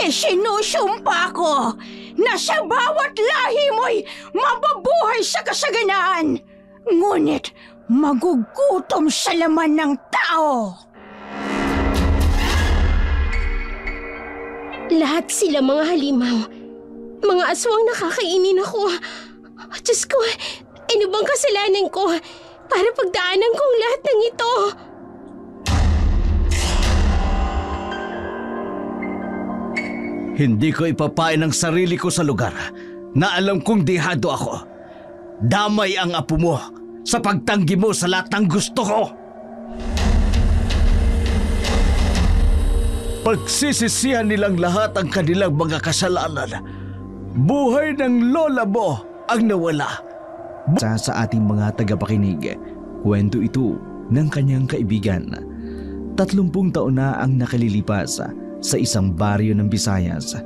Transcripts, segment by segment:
Isinusumpa ko na sa bawat lahi mo'y mababuhay sa kasaganaan, ngunit magugutom sa laman ng tao. Lahat sila mga halimaw. Mga aswang nakakainin ako. Diyos ko, ano bang kasalanan ko para pagdaanan kong lahat ng ito? Hindi ko ipapain ang sarili ko sa lugar na alam kong dihado ako. Damay ang apo mo sa pagtanggi mo sa lahat ng gusto ko. Pagsisisihan nilang lahat ang kanilang mga kasalanan. Buhay ng lola mo ang nawala. Sa ating mga tagapakinig, kwento ito ng kanyang kaibigan. 30 taon na ang nakalilipas sa isang baryo ng Visayas.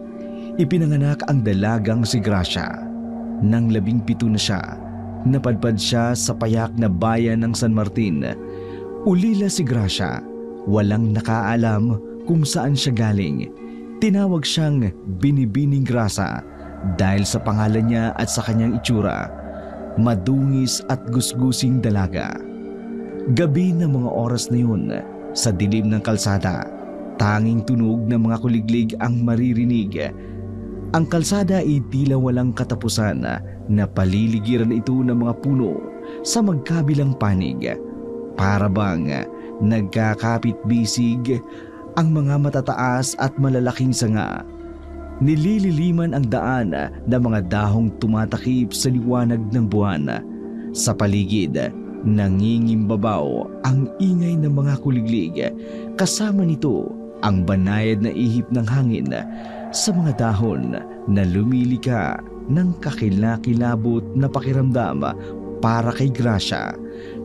Ipinanganak ang dalagang si Gracia. Nang 17 na siya, napadpad siya sa payak na bayan ng San Martin. Ulila si Gracia. Walang nakaalam kung saan siya galing. Tinawag siyang Binibining Grasa dahil sa pangalan niya at sa kanyang itsura. Madungis at gusgusing dalaga. Gabi ng mga oras na yun, sa dilim ng kalsada, tanging tunog ng mga kuliglig ang maririnig. Ang kalsada ay tila walang katapusan na paliligiran ito ng mga puno sa magkabilang panig. Para bang nagkakapit-bisig ang mga matataas at malalaking sanga. Nilililiman ang daan ng mga dahong tumatakip sa liwanag ng buwan. Sa paligid, nangingimbabaw ang ingay ng mga kuliglig. Kasama nito ang banayad na ihip ng hangin sa mga dahon na lumilika ng kakilakilabot na pakiramdam para kay Gracia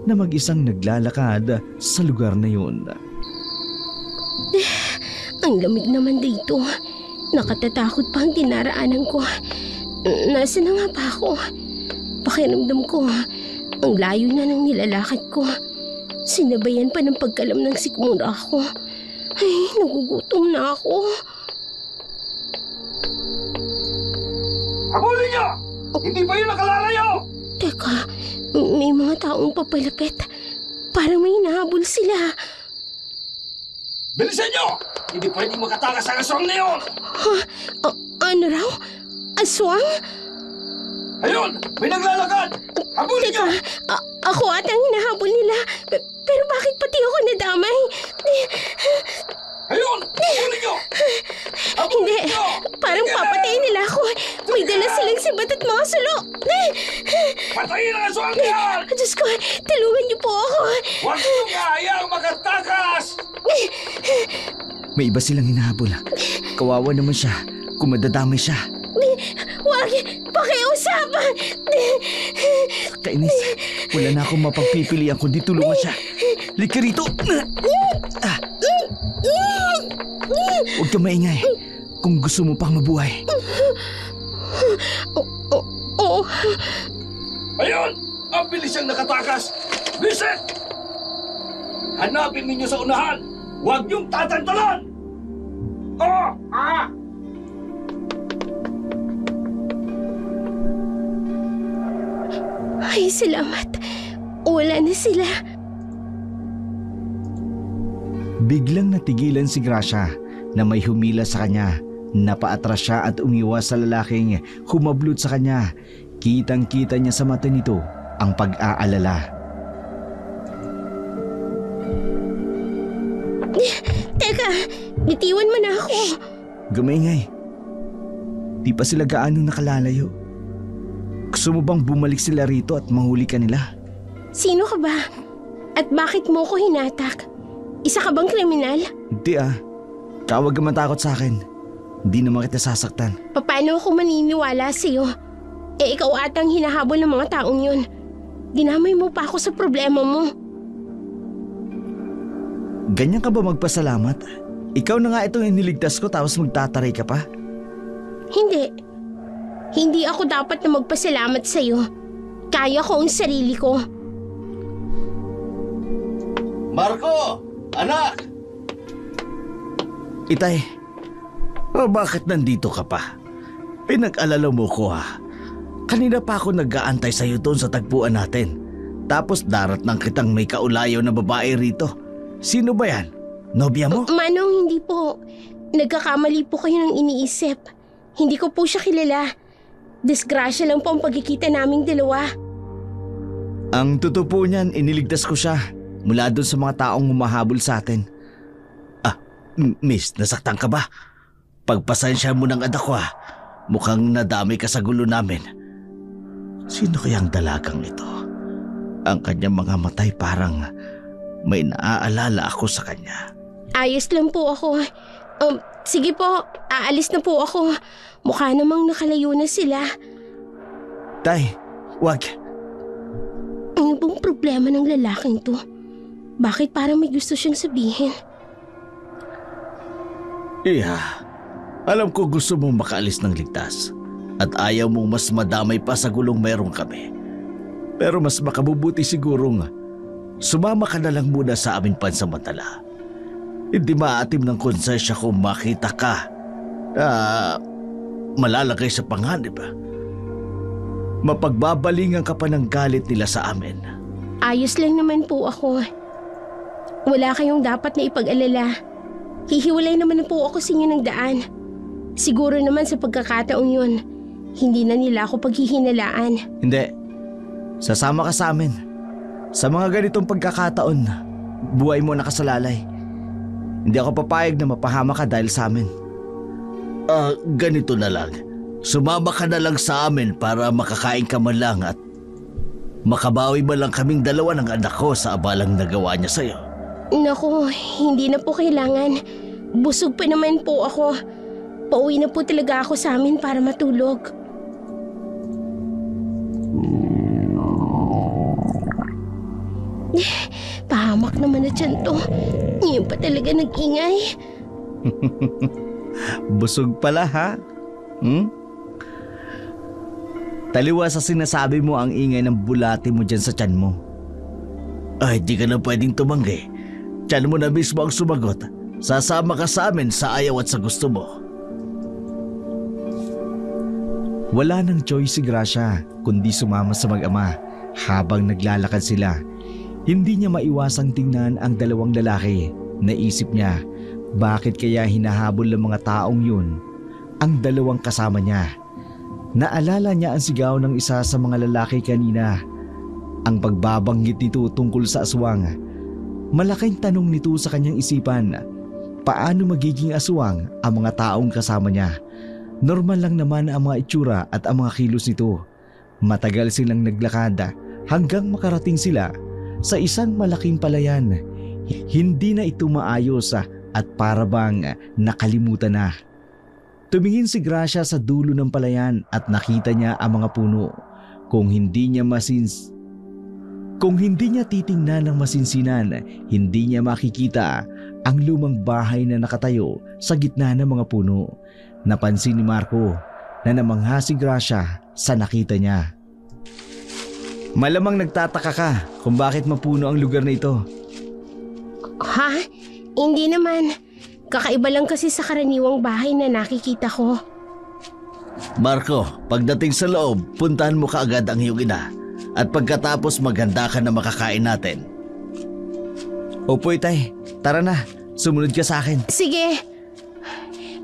na mag-isang naglalakad sa lugar na yun. Ang lamig naman dito. Nakatatakot pa ang dinaraanan ko. Nasaan na nga ba ako? Pakiramdam ko, ang layo na ng nilalakad ko. Sinabayan pa ng pagkalam ng sikmura ko. Ay, nagugutom na ako. Habulin niyo! Hindi pa yun nakalalayo! Teka, may mga taong papalapit. Parang may hinahabol sila. Bilisan niyo! Hindi pwedeng makatakas ang aswang na yun! Ha? Ano raw? Aswang? Ayun! May naglalakad! Habulin niyo! Teka, ako at ang hinahabol nila. Pero bakit pati ako nadamay? Ayun! Habulin niyo! Hindi, parang papatayin nila ako. May dala silang sibat at mga sulo. Patayin ang aswang na yan! Diyos ko, tulungan niyo po ako. Huwag niyo kayang makatakas! May iba silang hinahabol. Kawawa naman siya kung madadamay siya. Huwag, pakiusapan. Kainis, wala na akong mapagpipilian kundi tulungan siya. Lika rito! Huwag kang maingay kung gusto mo pang mabuhay. Oo. Ayun! Ang bilis ang nakatakas! Visit! Hanapin ninyo sa unahan! Huwag niyong tatantalan! Ay, salamat. Wala na sila. Biglang natigilan si Gracia na may humila sa kanya. Napaatras siya at umiwas sa lalaking humablot sa kanya. Kitang-kita niya sa mata nito ang pag-aalala. Teka, bitiwan mo na ako. Gumingay. Di pa sila gaano nakalalayo. Gusto mo bang bumalik sila rito at mahuli ka nila? Sino ka ba? At bakit mo ko hinatak? Isa ka bang kriminal? Hindi Huwag ka matakot sa akin. Hindi naman kita sasaktan. Paano ako maniniwala sa'yo? Ikaw atang hinahabol ng mga taong yun. Dinamay mo pa ako sa problema mo. Ganyan ka ba magpasalamat? Ikaw na nga itong iniligtas ko tapos magtataray ka pa? Hindi. Hindi ako dapat na magpasalamat sa'yo. Kaya ko ang sarili ko. Marco! Anak! Itay, O bakit nandito ka pa? Pinag-alala mo ko ha. Kanina pa ako nag-aantay sa'yo doon sa tagpuan natin. Tapos daratnang kitang may kaulayaw na babae rito. Sino ba yan? Nobya mo? Manong, hindi po. Nagkakamali po kayo ng iniisip. Hindi ko po siya kilala. Disgrasya lang po ang pagkikita naming dalawa. Ang totoo po niyan, iniligtas ko siya mula doon sa mga taong humahabol sa atin. Miss, nasaktan ka ba? Pagpasensya mo ng anak ko ha. Mukhang nadami ka sa gulo namin. Sino kayang dalagang ito? Ang kanyang mga matay parang may naaalala ako sa kanya. Ayos lang po ako. Sige po, aalis na po ako. Mukha namang nakalayo na sila. Tay, wag. Ano bang problema ng lalaking to? Bakit parang may gusto siyang sabihin? Iha, alam ko gusto mong makaalis ng ligtas at ayaw mong mas madamay pa sa gulong mayroong kami. Pero mas makabubuti sigurong sumama ka na lang muna sa amin pansamantala. Hindi maatim ng konsensya kung makita ka malalagay sa panganib. Mapagbabalingan ka pa ng galit nila sa amin. Ayos lang naman po ako. Wala kayong dapat na ipag-alala. Hihiwalay naman po ako sa inyo ng daan. Siguro naman sa pagkakataong yun, hindi na nila ako paghihinalaan. Hindi. Sasama ka sa amin. Sa mga ganitong pagkakataon, buhay mo nakasalalay. Hindi ako papayag na mapahama ka dahil sa amin. Ganito na lang. Sumama ka na lang sa amin para makakain ka man lang at makabawi man lang kaming dalawa ng anak ko sa abalang nagawa niya sa'yo. Naku, hindi na po kailangan. Busog pa naman po ako. Pauwi na po talaga ako sa amin para matulog. Pahamak naman na tiyan to. Ngayon pa talaga nag-ingay. Busog pala ha? Taliwa sa sinasabi mo ang ingay ng bulati mo dyan sa tiyan mo. Ay, di ka na pwedeng tumanggi. Tiyan mo na mismo ang sumagot. Sasama ka sa amin sa ayaw at sa gusto mo. Wala nang choice si Gracia kundi sumama sa mag-ama. Habang naglalakad sila, hindi niya maiwasang tingnan ang dalawang lalaki. Naisip niya, bakit kaya hinahabol ng mga taong yun ang dalawang kasama niya? Naalala niya ang sigaw ng isa sa mga lalaki kanina. Ang pagbabanggit nito tungkol sa aswang. Malaking tanong nito sa kanyang isipan. Paano magiging aswang ang mga taong kasama niya? Normal lang naman ang mga itsura at ang mga kilos nito. Matagal silang naglakad hanggang makarating sila sa isang malaking palayan. Hindi na ito maayos at para bang nakalimutan na. Tumingin si Gracia sa dulo ng palayan at nakita niya ang mga puno. Kung hindi niya titingnan ng masinsinan, hindi niya makikita ang lumang bahay na nakatayo sa gitna ng mga puno. Napansin ni Marco na namangha si Gracia sa nakita niya. Malamang nagtataka ka kung bakit mapuno ang lugar na ito. Ha? Hindi naman. Kakaiba lang kasi sa karaniwang bahay na nakikita ko. Marco, pagdating sa loob, puntahan mo kaagad ang iyong ina. At pagkatapos maghanda ka na makakain natin. Opo, itay. Tara na. Sumunod ka sa akin. Sige.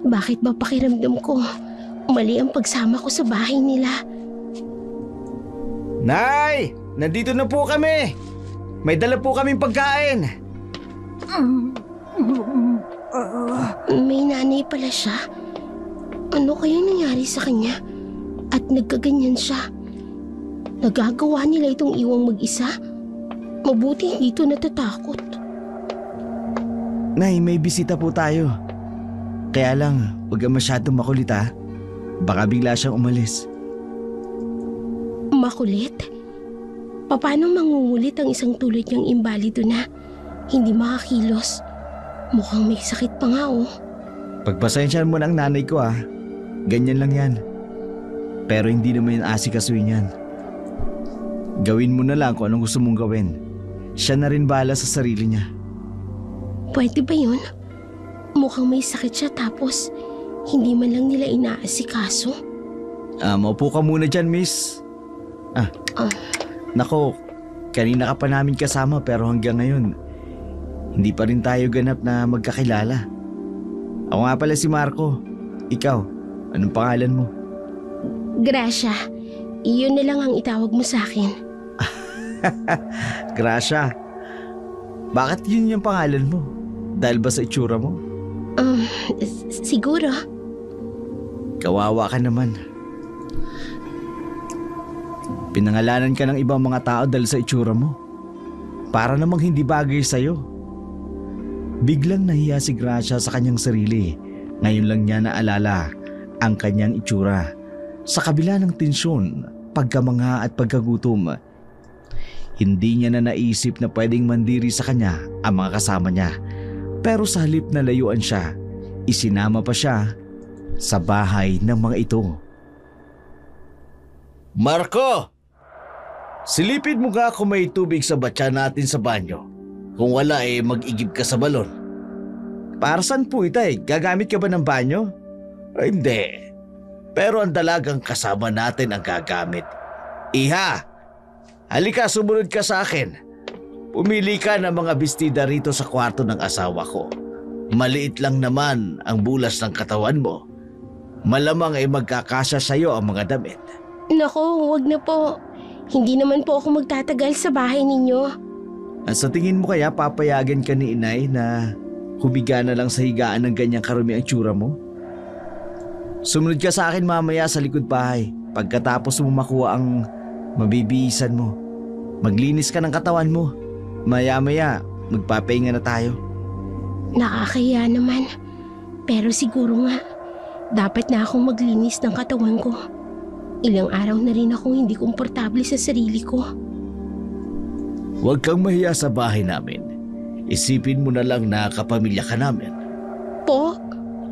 Bakit ba pakiramdam ko mali ang pagsama ko sa bahay nila? Nay! Nandito na po kami! May dala po kaming pagkain! May nanay pala siya. Ano kayang nangyari sa kanya? At nagkaganyan siya. Nagagawa nila itong iwang mag-isa? Mabuti hindi ito natatakot. Nay, may bisita po tayo. Kaya lang, huwag kang masyadong makulit ha. Baka bigla siyang umalis. Makulit? Paano mangungulit ang isang tulad niyang imbalido na hindi makakilos? Mukhang may sakit pa nga oh. Pagpasensyahan mo na ang nanay ko ha. Ganyan lang yan. Pero hindi naman yung asikasuhin yan. Gawin mo na lang kung anong gusto mong gawin. Siya na rin bahala sa sarili niya. Pwede ba yun? Mukhang may sakit siya tapos Hindi man lang nila inaasikaso. Maupo ka muna dyan, miss. Ah. Nako, kanina ka pa namin kasama pero hanggang ngayon, hindi pa rin tayo ganap na magkakilala. Ako nga pala si Marco. Ikaw, anong pangalan mo? Gracia, iyon na lang ang itawag mo sa akin. Gracia. Bakit yun yung pangalan mo? Dahil ba sa itsura mo? Siguro. Kawawa ka naman. Pinangalanan ka ng ibang mga tao dahil sa itsura mo. Para namang hindi bagay sa'yo. Biglang nahiya si Gracia sa kanyang sarili. Ngayon lang niya naalala ang kanyang itsura. Sa kabila ng tensyon, pagkamangha at pagkagutom, hindi niya na naisip na pwedeng mandiri sa kanya ang mga kasama niya. Pero sa halip na layuan siya, isinama pa siya sa bahay ng mga ito. Marco! Silipin mo nga kung may tubig sa batya natin sa banyo. Kung wala mag-igib ka sa balon. Para saan po itay? Gagamit ka ba ng banyo? Hindi. Pero ang dalagang kasama natin ang gagamit. Iha! Halika, sumunod ka sa akin. Pumili ka ng mga bestida rito sa kwarto ng asawa ko. Maliit lang naman ang bulas ng katawan mo. Malamang magkakasya sa'yo ang mga damit. Nako, wag na po. Hindi naman po ako magtatagal sa bahay ninyo. Sa tingin mo kaya papayagan ka ni inay na humiga na lang sa higaan ng ganyang karumi ang tsura mo? Sumunod ka sa akin mamaya sa likod bahay. Pagkatapos mo makuha ang mabibihisan mo, maglinis ka ng katawan mo. Maya-maya, magpapahinga na tayo. Nakakaya naman. Pero siguro nga, dapat na akong maglinis ng katawan ko. Ilang araw na rin akong hindi komportable sa sarili ko. Huwag kang mahiya sa bahay namin. Isipin mo na lang na kapamilya ka namin. Po?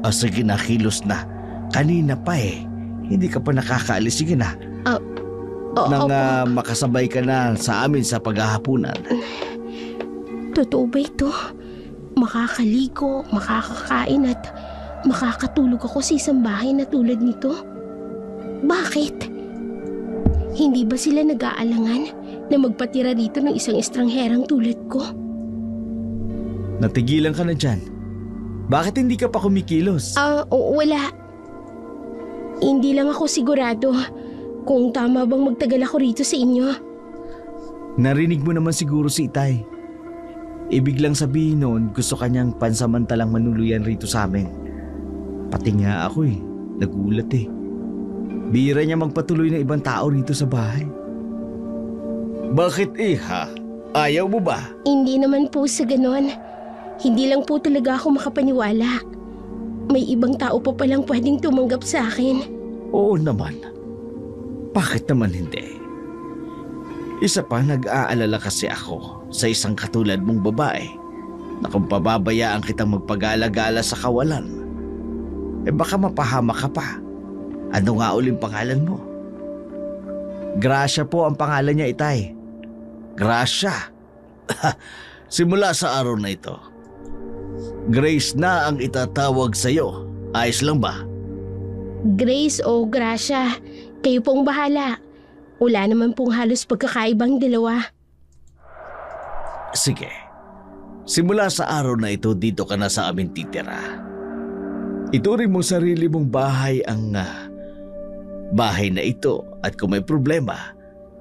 Sige na, kilos na. Kanina pa hindi ka pa nakakaalis. Sige na. Nang makasabay ka na sa amin sa paghahapunan. Totoo ba ito? Makakaligo, makakakain at makakatulog ako sa isang bahay na tulad nito? Bakit? Hindi ba sila nag-aalangan na magpatira dito ng isang estrangherang tulad ko? Natigilan ka na dyan. Bakit hindi ka pa kumikilos? Wala. Hindi lang ako sigurado kung tama bang magtagal ako rito sa inyo. Narinig mo naman siguro si Itay. Ibig lang sabihin noon gusto kanyang pansamantalang manuluyan rito sa amin. Pati nga ako nagulat Bira niya magpatuloy ng ibang tao rito sa bahay. Bakit iha? Ayaw mo ba? Hindi naman po sa ganon. Hindi lang po talaga ako makapaniwala. May ibang tao pa palang pwedeng tumanggap sa akin. Oo naman. Bakit naman hindi? Isa pa, nag-aalala kasi ako sa isang katulad mong babae na kung pababayaan kitang magpagala-gala sa kawalan, baka mapahama ka pa. Ano nga uling pangalan mo? Gracia po ang pangalan niya, Itay. Gracia. Simula sa araw na ito, Grace na ang itatawag sa'yo. Ayos lang ba? Grace o Gracia, kayo pong bahala. Wala naman pong halos pagkakaibang dalawa. Sige. Simula sa araw na ito, dito ka na sa amin titira. Ituring mo sarili mong bahay ang bahay na ito at kung may problema,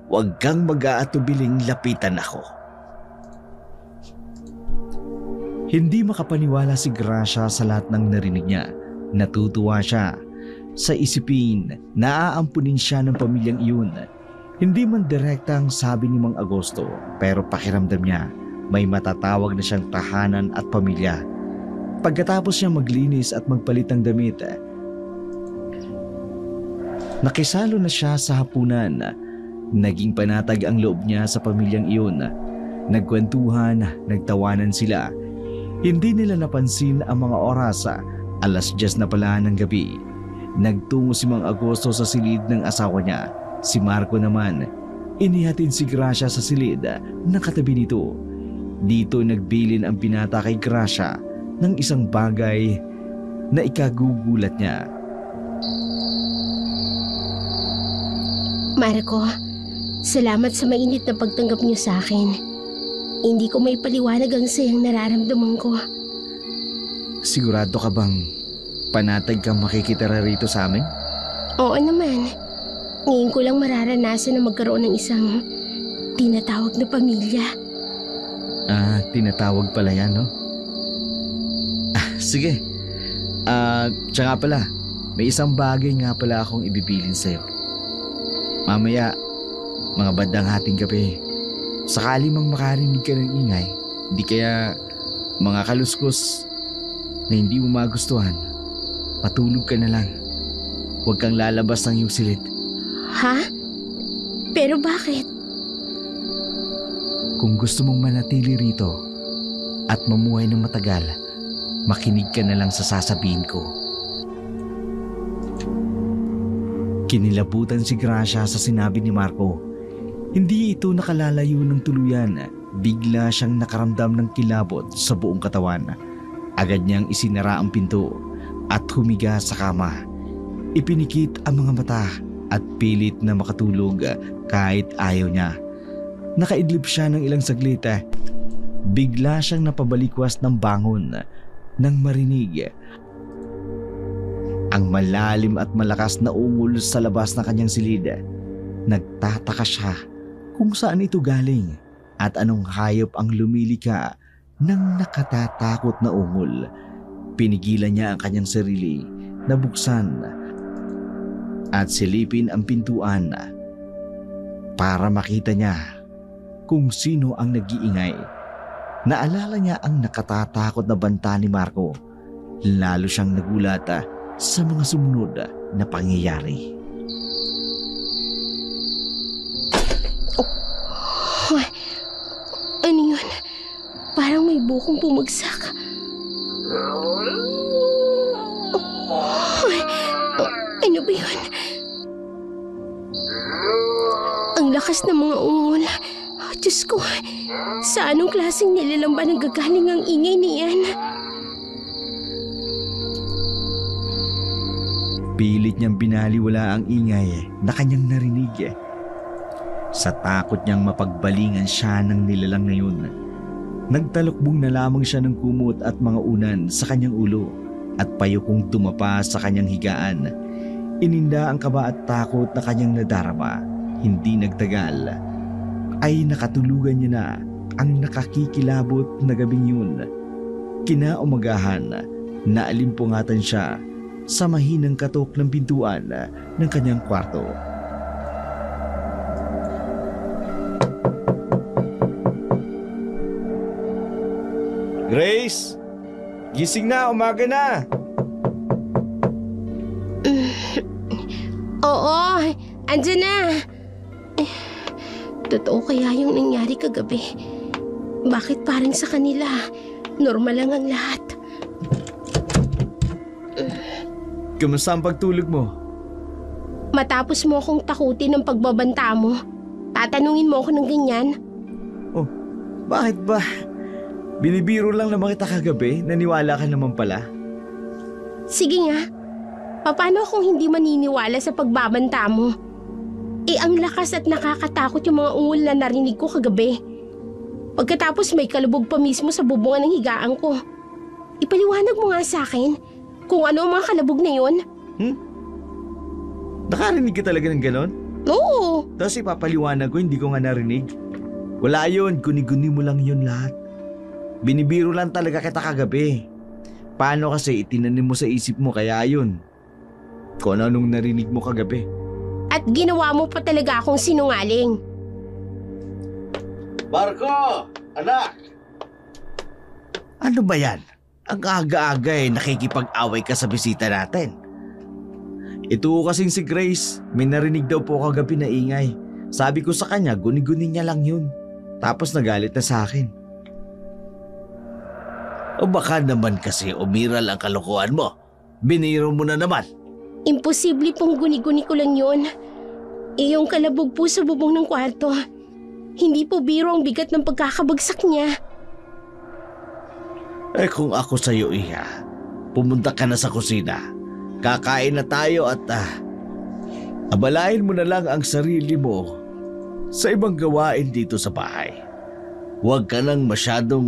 huwag kang mag-aatubiling lapitan ako. Hindi makapaniwala si Gracia sa lahat ng narinig niya. Natutuwa siya sa isipin na aampunin siya ng pamilyang iyon. Hindi man direktang sabi ni Mang Agosto, pero pakiramdam niya may matatawag na siyang tahanan at pamilya. Pagkatapos niya maglinis at magpalit ng damit, nakisalo na siya sa hapunan. Naging panatag ang loob niya sa pamilyang iyon. Nagkwentuhan, nagtawanan sila. Hindi nila napansin ang mga oras, 10:00 na pala ng gabi. Nagtungo si Mang Agosto sa silid ng asawa niya. Si Marco naman, inihatid si Gracia sa silid ng katabi nito. Dito nagbilin ang binata kay Gracia ng isang bagay na ikagugulat niya. Marco, salamat sa mainit na pagtanggap niyo sa akin. Hindi ko may paliwanag ang sayang nararamdaman ko. Sigurado ka bang panatag kang makikitira rito sa amin? Oo naman. Ngayon ko lang mararanasan na magkaroon ng isang tinatawag na pamilya. Tinatawag pala yan, no? Sige. Siya nga pala, may isang bagay nga pala akong ibibilin sa'yo. Mamaya, mga bandang hating gabi, sakali mang makarinig ka ng ingay, di kaya mga kaluskos na hindi mo magustuhan, patulog ka na lang. Huwag kang lalabas ng iyong silid. Ha? Pero bakit? Kung gusto mong manatili rito at mamuhay ng matagal, makinig ka na lang sa sasabihin ko. Kinilabutan si Gracia sa sinabi ni Marco. Hindi ito nakalalayo ng tuluyan. Bigla siyang nakaramdam ng kilabot sa buong katawan. Agad niyang isinara ang pinto at humiga sa kama. Ipinikit ang mga mata at pilit na makatulog kahit ayaw niya. Nakaidlip siya ng ilang saglit. Bigla siyang napabalikwas ng bangon nang marinig ang malalim at malakas na ungol sa labas ng kanyang silid. Nagtataka siya kung saan ito galing at anong hayop ang lumilika ng nakatatakot na ungol. Pinigilan niya ang kanyang sarili na buksan at silipin ang pintuan para makita niya kung sino ang nag-iingay. Naalala niya ang nakatatakot na banta ni Marco. Lalo siyang nagulat sa mga sumunod na pangyayari. Ano yun? Parang may bukong bumagsak. Ano ba yun? Ang lakas ng mga ungol. Diyos ko, sa anong klaseng nilalamba nagagaling ang ingay niyan? Pilit niyang binaliwala ang ingay na kanyang narinig. Sa takot niyang mapagbalingan siya ng nilalang na yun, nagtalukbong na lamang siya ng kumot at mga unan sa kanyang ulo at payukong tumapa sa kanyang higaan. Ininda ang kaba at takot na kanyang nadarama. Hindi nagtagal ay nakatulugan niya na ang nakakikilabot na gabing yun. Kinaumagahan, naalimpungatan siya sa mahinang katok ng pintuan ng kanyang kwarto. Grace! Gising na, umaga na! Oo, andyan na. Totoo kaya yung nangyari kagabi? Bakit parang sa kanila, normal lang ang lahat? Kamusta ang pagtulog mo? Matapos mo akong takutin ng pagbabanta mo, tatanungin mo ako ng ganyan? Oh, bakit ba? Binibiro lang naman kita kagabi, naniwala ka naman pala. Sige nga, paano kung hindi maniniwala sa pagbabanta mo? Ang lakas at nakakatakot yung mga ungol na narinig ko kagabi. Pagkatapos may kalubog pa mismo sa bubungan ng higaan ko. Ipaliwanag mo nga sa akin kung ano ang mga kalabog na yun. Nakarinig ka talaga ng ganon? Oo. Tapos ipapaliwanag ko, hindi ko nga narinig. Wala yun, guni-guni mo lang yun lahat. Binibiro lang talaga kita kagabi. Paano kasi itinanim mo sa isip mo kaya yun? Kung anong narinig mo kagabi. At ginawa mo pa talaga akong sinungaling. Marco! Anak! Ano ba yan? Ang aga-aga nakikipag-away ka sa bisita natin. Ito kasing si Grace, may narinig daw po kagabi na ingay. Sabi ko sa kanya, guni-guni niya lang yun. Tapos nagalit na sa akin. O baka naman kasi umiral ang kalokohan mo. Biniro mo na naman. Imposible pong guni-guni ko lang yun. Iyong kalabog po sa bubong ng kwarto. Hindi po biro ang bigat ng pagkakabagsak niya. Kung ako sa'yo, Iha, pumunta ka na sa kusina. Kakain na tayo at abalahin mo na lang ang sarili mo sa ibang gawain dito sa bahay. Huwag ka nang masyadong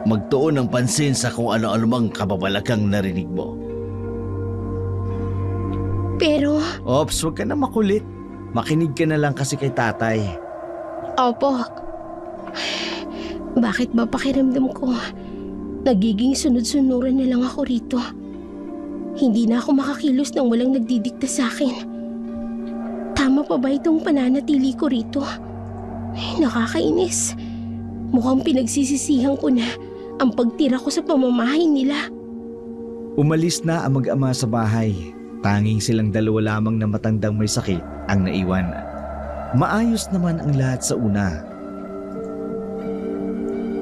magtuon ng pansin sa kung ano-ano mang kababalakang narinig mo. Pero... Ops, huwag ka na makulit. Makinig ka na lang kasi kay tatay. Opo. Bakit ba pakiramdam ko nagiging sunod-sunuran na lang ako rito? Hindi na ako makakilos nang walang nagdidikta sa akin. Tama pa ba itong pananatili ko rito? Ay, nakakainis. Mukhang pinagsisisihan ko na ang pagtira ko sa pamamahay nila. Umalis na ang mag-ama sa bahay. Tanging silang dalawa lamang na matandang may sakit ang naiwan. Maayos naman ang lahat sa una.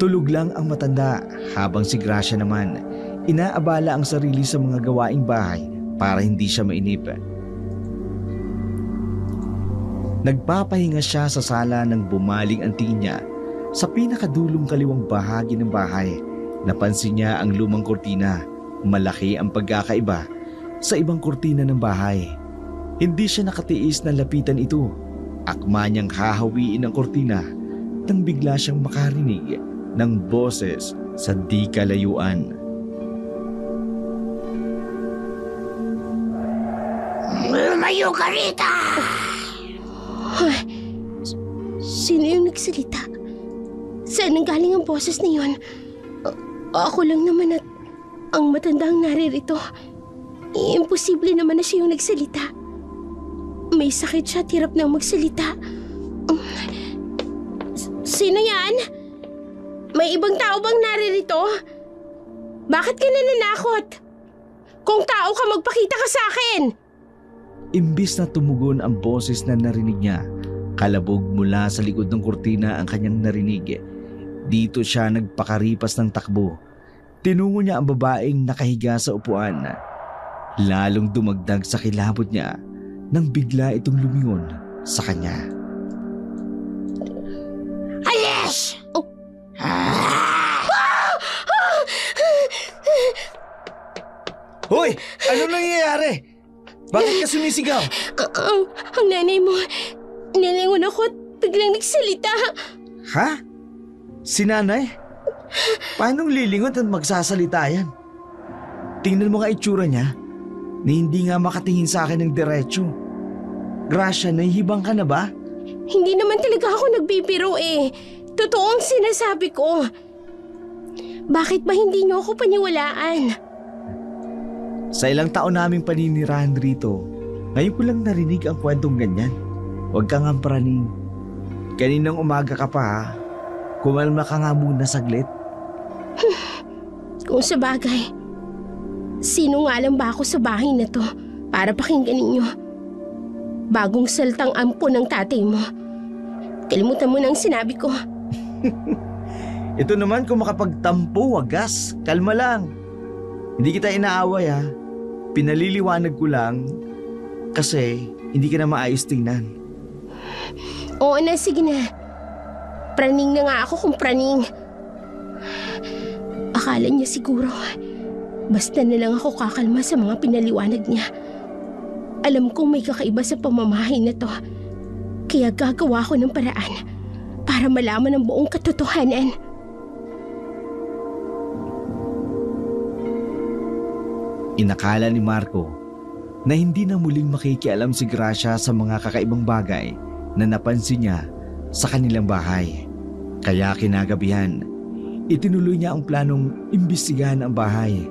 Tulog lang ang matanda habang si Gracia naman inaabala ang sarili sa mga gawaing bahay para hindi siya mainip. Nagpapahinga siya sa sala nang bumaling ang tingin niya sa pinakadulong kaliwang bahagi ng bahay. Napansin niya ang lumang kurtina. Malaki ang pagkakaiba sa ibang kurtina ng bahay. Hindi siya nakatiis na lapitan ito. Akma niyang hahawiin ang kurtina nang bigla siyang makarinig ng boses sa di kalayuan. Lumayo ka rita! Sino yung nagsalita? Saan nanggaling ang boses na yun? Ako lang naman at ang matandang naririto. Imposible naman na siya yung nagsalita. May sakit siya at hirap nang magsalita. Sino yan? May ibang tao bang naririto? Bakit ka nananakot? Kung tao ka, magpakita ka sa akin! Imbis na tumugon ang boses na narinig niya, kalabog mula sa likod ng kurtina ang kanyang narinig. Dito siya nagpakaripas ng takbo. Tinungo niya ang babaeng nakahiga sa upuan. Lalong dumagdag sa kilabot niya nang bigla itong lumingon sa kanya. Alis! Oh. Hoy! Ano nangyayari? Bakit ka sumisigaw? Ang nanay mo, nilingon ako at biglang nagsalita. Ha? Si nanay? Paano lilingon at magsasalita yan? Tingnan mo nga itsura niya na hindi nga makatingin sa akin ng diretso. Gracia, nahihibang ka na ba? Hindi naman talaga ako nagbibiro eh. Totoo ang sinasabi ko. Bakit ba hindi niyo ako paniwalaan? Sa ilang taon naming paninirahan rito, ngayon ko lang narinig ang kwentong ganyan. Huwag kang praning. Kaninang umaga ka pa ha. Kumalma ka nga muna saglit. Kung sa bagay, sino nga lang ba ako sa bahay na to para pakinggan ninyo? Bagong saltang ampo ng tatay mo. Kalimutan mo na ang sinabi ko. Ito naman kung makapagtampo, wagas. Kalma lang. Hindi kita inaaway ha. Pinaliliwanag ko lang kasi hindi ka na maayos tingnan. Oo na, sige na. Praning na nga ako kung praning. Akala niya siguro, basta na lang ako kakalma sa mga pinaliwanag niya. Alam kong may kakaiba sa pamamahay na to. Kaya gagawa ko ng paraan para malaman ang buong katotohanan. Inakala ni Marco na hindi na muling makikialam si Gracia sa mga kakaibang bagay na napansin niya sa kanilang bahay. Kaya kinagabihan, itinuloy niya ang planong imbestigahan ang bahay.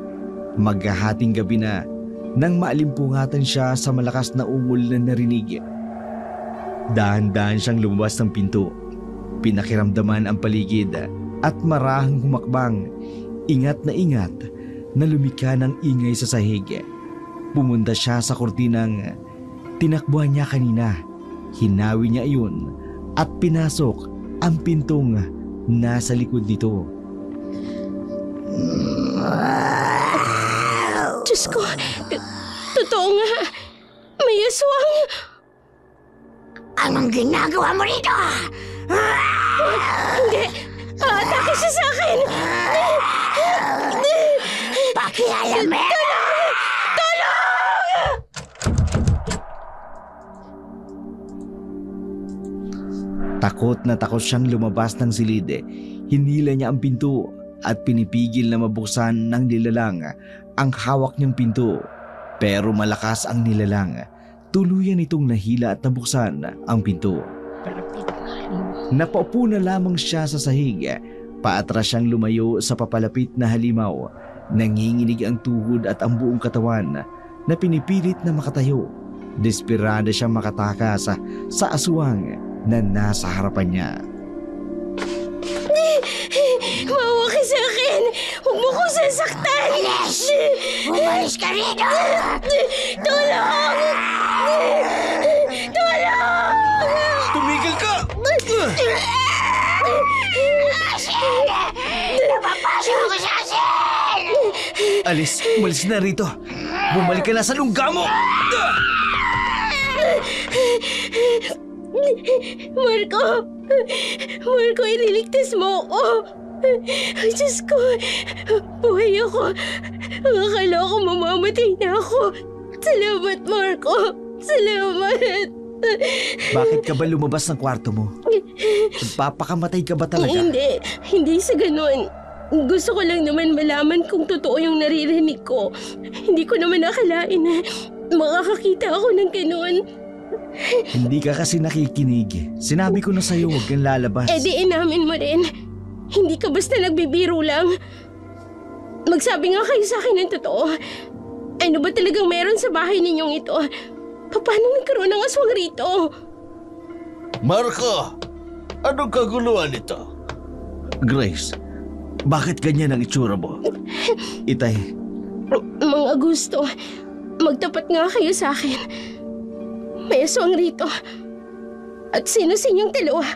Maghahating gabi na nang maalimpungatan siya sa malakas na ungol na narinig. Dahan-dahan siyang lumabas ng pinto. Pinakiramdaman ang paligid at marahang humakbang. Ingat na lumika ng ingay sa sahig. Pumunta siya sa kurtinang tinakbuhan niya kanina. Hinawi niya iyon at pinasok ang pintong nasa likod nito. Diyos ko, totoo nga. May aswang. Anong ginagawa mo rito? Hindi, atake siya sa akin. Takot na takot siyang lumabas ng silid. Hinila niya ang pinto at pinipigil na mabuksan ng nilalang ang hawak niyang pinto. Pero malakas ang nilalang. Tuluyan itong nahila at nabuksan ang pinto. Napaupo na lamang siya sa sahig. Paatras siyang lumayo sa papalapit na halimaw. Nanginginig ang tuhod at ang buong katawan na pinipilit na makatayo. Desperada siyang makatakas sa aswang na nasa harapan niya. Maawa ka sa akin! Huwag mo ko sasaktan! Alis! Umalis ka rito! Tulong! Tulong! Tumigil ka! Asin! Napapasok ako sa asin! Alice, umalis na rito. Bumalik ka na sa lungga mo! Marco! Marco, ililigtas mo ako! Ay, Diyos ko! Buhay ako! Ang akala ko mamamatay na ako! Salamat, Marco! Salamat! Bakit ka ba lumabas ng kwarto mo? Papakamatay ka ba talaga? Hindi sa ganun. Gusto ko lang naman malaman kung totoo yung naririnig ko. Hindi ko naman akalain na makakakita ako ng ganun. Hindi ka kasi nakikinig. Sinabi ko na sa'yo, huwag kang lalabas. Eh di inamin mo rin. Hindi ka basta nagbibiro lang. Magsabi nga kayo sa akin ng totoo. Ano ba talagang meron sa bahay ninyong ito? Paano nagkaroon ng aswang rito? Marco! Anong kaguluhan ito? Grace, bakit ganyan ang itsura mo? Itay, Mga gusto, magtapat nga kayo sa akin. May aswang rito. At sino sa inyong dalawa?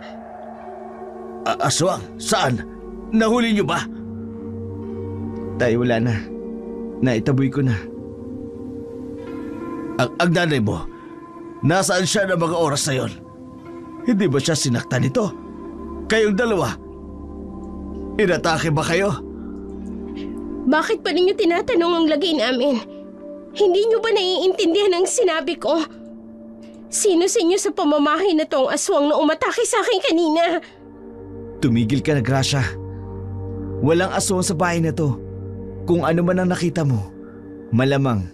aswang? Saan? Nahuli niyo ba? Tay, wala na. Naitaboy ko na. Ang nanay mo, nasaan siya ng mga oras na yon? Hindi ba siya sinaktan nito? Kayong dalawa, inatake ba kayo? Bakit pa ninyo tinatanong ang lagay namin? Hindi nyo ba naiintindihan ang sinabi ko? Sino sa inyo sa pamamahay na tong aswang na umatake sa akin kanina? Tumigil ka na, Gracia. Walang aswang sa bahay na to. Kung ano man ang nakita mo, malamang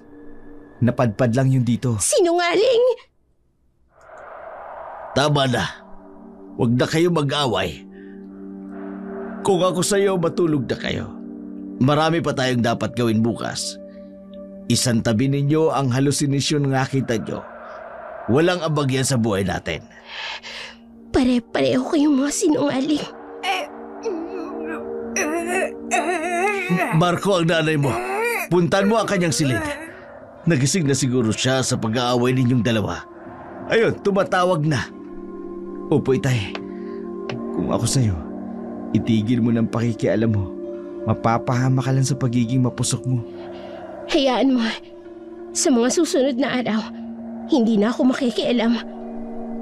napadpad lang yun dito. Sinungaling! Tama na. Huwag na kayo mag-away. Kung ako sa'yo, matulog na kayo. Marami pa tayong dapat gawin bukas. Isantabi ninyo ang halusinasyon ng nakita nyo. Walang abag yan sa buhay natin. Pare-pareho kayong mga sinungaling. Marco, ang nanay mo. Puntan mo ang kanyang silid. Nagising na siguro siya sa pag-aaway ninyong dalawa. Ayun, tumatawag na. Opo, Itay. Kung ako sa'yo, itigil mo ng pakikialam mo. Mapapahama ka lang sa pagiging mapusok mo. Hayaan mo. Sa mga susunod na araw, hindi na ako makikialam.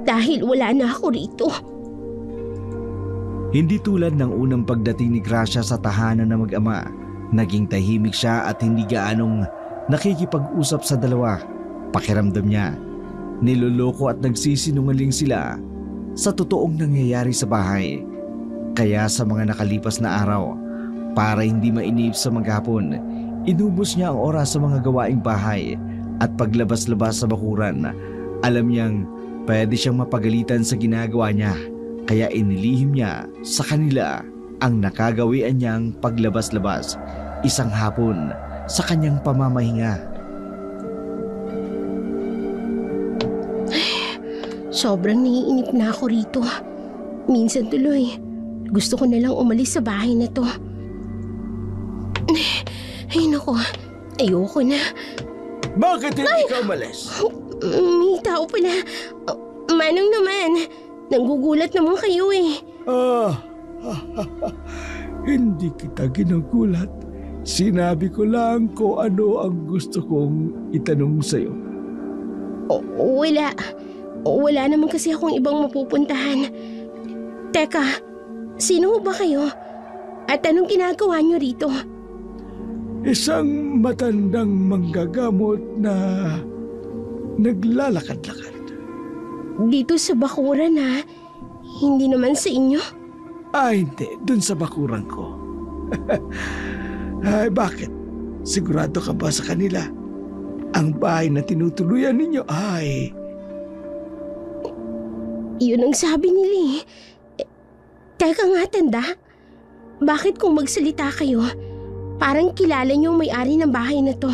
Dahil wala na ako rito. Hindi tulad ng unang pagdating ni Gracia sa tahanan na mag-ama. Naging tahimik siya at hindi gaanong nakikipag-usap sa dalawa. Pakiramdam niya, niloloko at nagsisinungaling sila sa totoong nangyayari sa bahay. Kaya sa mga nakalipas na araw, para hindi mainip sa maghapon, inubos niya ang oras sa mga gawaing bahay at paglabas-labas sa bakuran. Alam niyang pwede siyang mapagalitan sa ginagawa niya, kaya inilihim niya sa kanila ang nakagawian niyang paglabas-labas isang hapon sa kanyang pamamahinga. Sobrang naiinip na ako rito. Minsan tuloy, gusto ko na lang umalis sa bahay na to. Ay naku, ayoko na. Bakit hindi ka umalis? May tao pala. Manong naman, nanggugulat naman kayo eh. Hindi kita ginugulat. Sinabi ko lang kung ano ang gusto kong itanong sa'yo. Wala. Wala naman kasi akong ibang mapupuntahan. Teka, sino ba kayo? At anong ginagawa niyo rito? Isang matandang manggagamot na naglalakad-lakad. Dito sa bakuran ha? Hindi naman sa inyo. Hindi. Dun sa bakuran ko. Ay, bakit? Sigurado ka ba sa kanila? Ang bahay na tinutuluyan ninyo ay... Yun ang sabi nila eh. Teka nga, tanda. Bakit kung magsalita kayo, parang kilala niyo ang may-ari ng bahay na to?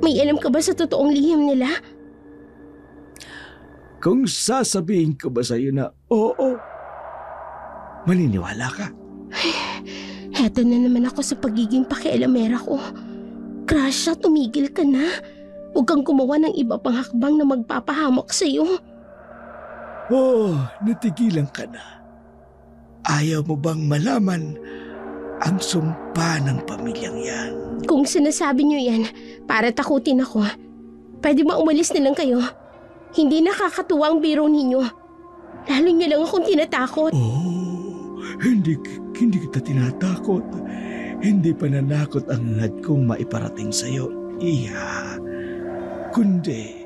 May alam ka ba sa totoong lihim nila? Kung sasabihin ko ba sa'yo na oo, maniniwala ka? Heto na naman ako sa pagiging pakialamera ko. Krasya, tumigil ka na. Huwag kang gumawa ng iba pang hakbang na magpapahamak sa'yo. Oh, natigilan ka na. Ayaw mo bang malaman ang sumpa ng pamilyang yan? Kung sinasabi niyo yan, para takutin ako, pwede ba umalis na lang kayo? Hindi nakakatuwa ang biro ninyo. Lalo niyo lang akong tinatakot. Oh, hindi kita tinatakot. Hindi pananakot ang hangad kong maiparating sa'yo, Iha. Kundi,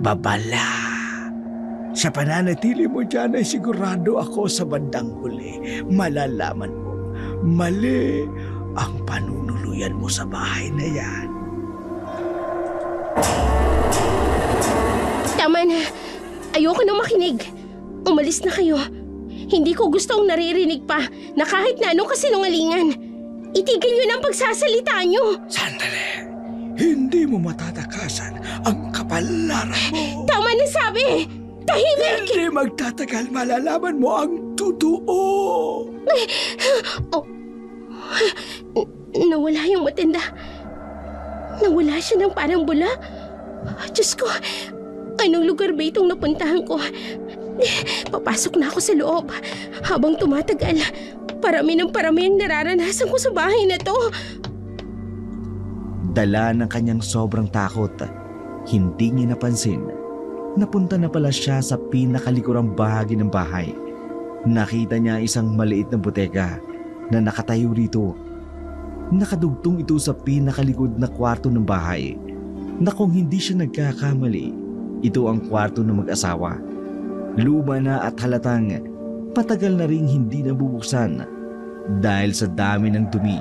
babala. Sa pananatili mo dyan ay sigurado ako sa bandang huli. Malalaman mo, mali ang panunuluyan mo sa bahay na yan. Tama na. Ayoko na makinig. Umalis na kayo. Hindi ko gustong naririnig pa na kahit na anong kasinungalingan. Itigil niyo na ang pagsasalita niyo. Sandali. Hindi mo matatakasan ang kapalaran mo. Tama na sabi. Tahimik. Hindi magtatagal, malalaman mo ang totoo. Oh. Nawala yung matanda. Nawala siya ng parang bula. Diyos ko, anong lugar ba itong napuntahan ko? Papasok na ako sa loob. Habang tumatagal, parami ng parami ang nararanasan ko sa bahay na to. Dala ng kanyang sobrang takot, hindi niya napansin. Napunta na pala siya sa pinakalikurang bahagi ng bahay. Nakita niya isang maliit na buteka na nakatayo rito. Nakadugtong ito sa pinakalikod na kwarto ng bahay na kung hindi siya nagkakamali, ito ang kwarto ng mag-asawa. Luma na at halatang patagal na ring hindi nabubuksan dahil sa dami ng dumi,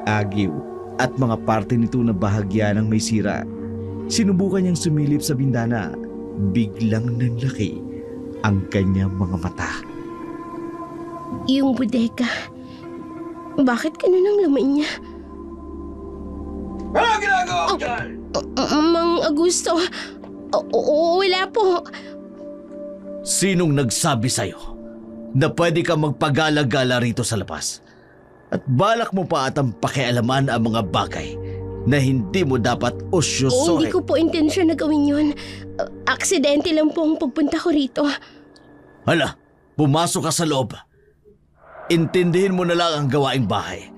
agiw at mga parte nito na bahagya ng may sira. Sinubukan niyang sumilip sa bintana. Biglang nanlaki ang kanyang mga mata. Yung bodega, bakit ganun ang laman niya? Ano ginagawa mo dyan? Mang Augusto, wala po. Sinong nagsabi sa'yo na pwede ka magpagala-gala rito sa labas? At balak mo pa atang pakialaman ang mga bagay na hindi mo dapat osyosohin. Hindi ko po intensyon na gawin yun. Aksidente lang po ang pagpunta ko rito. Hala, pumasok ka sa loob. Intindihin mo na lang ang gawaing bahay.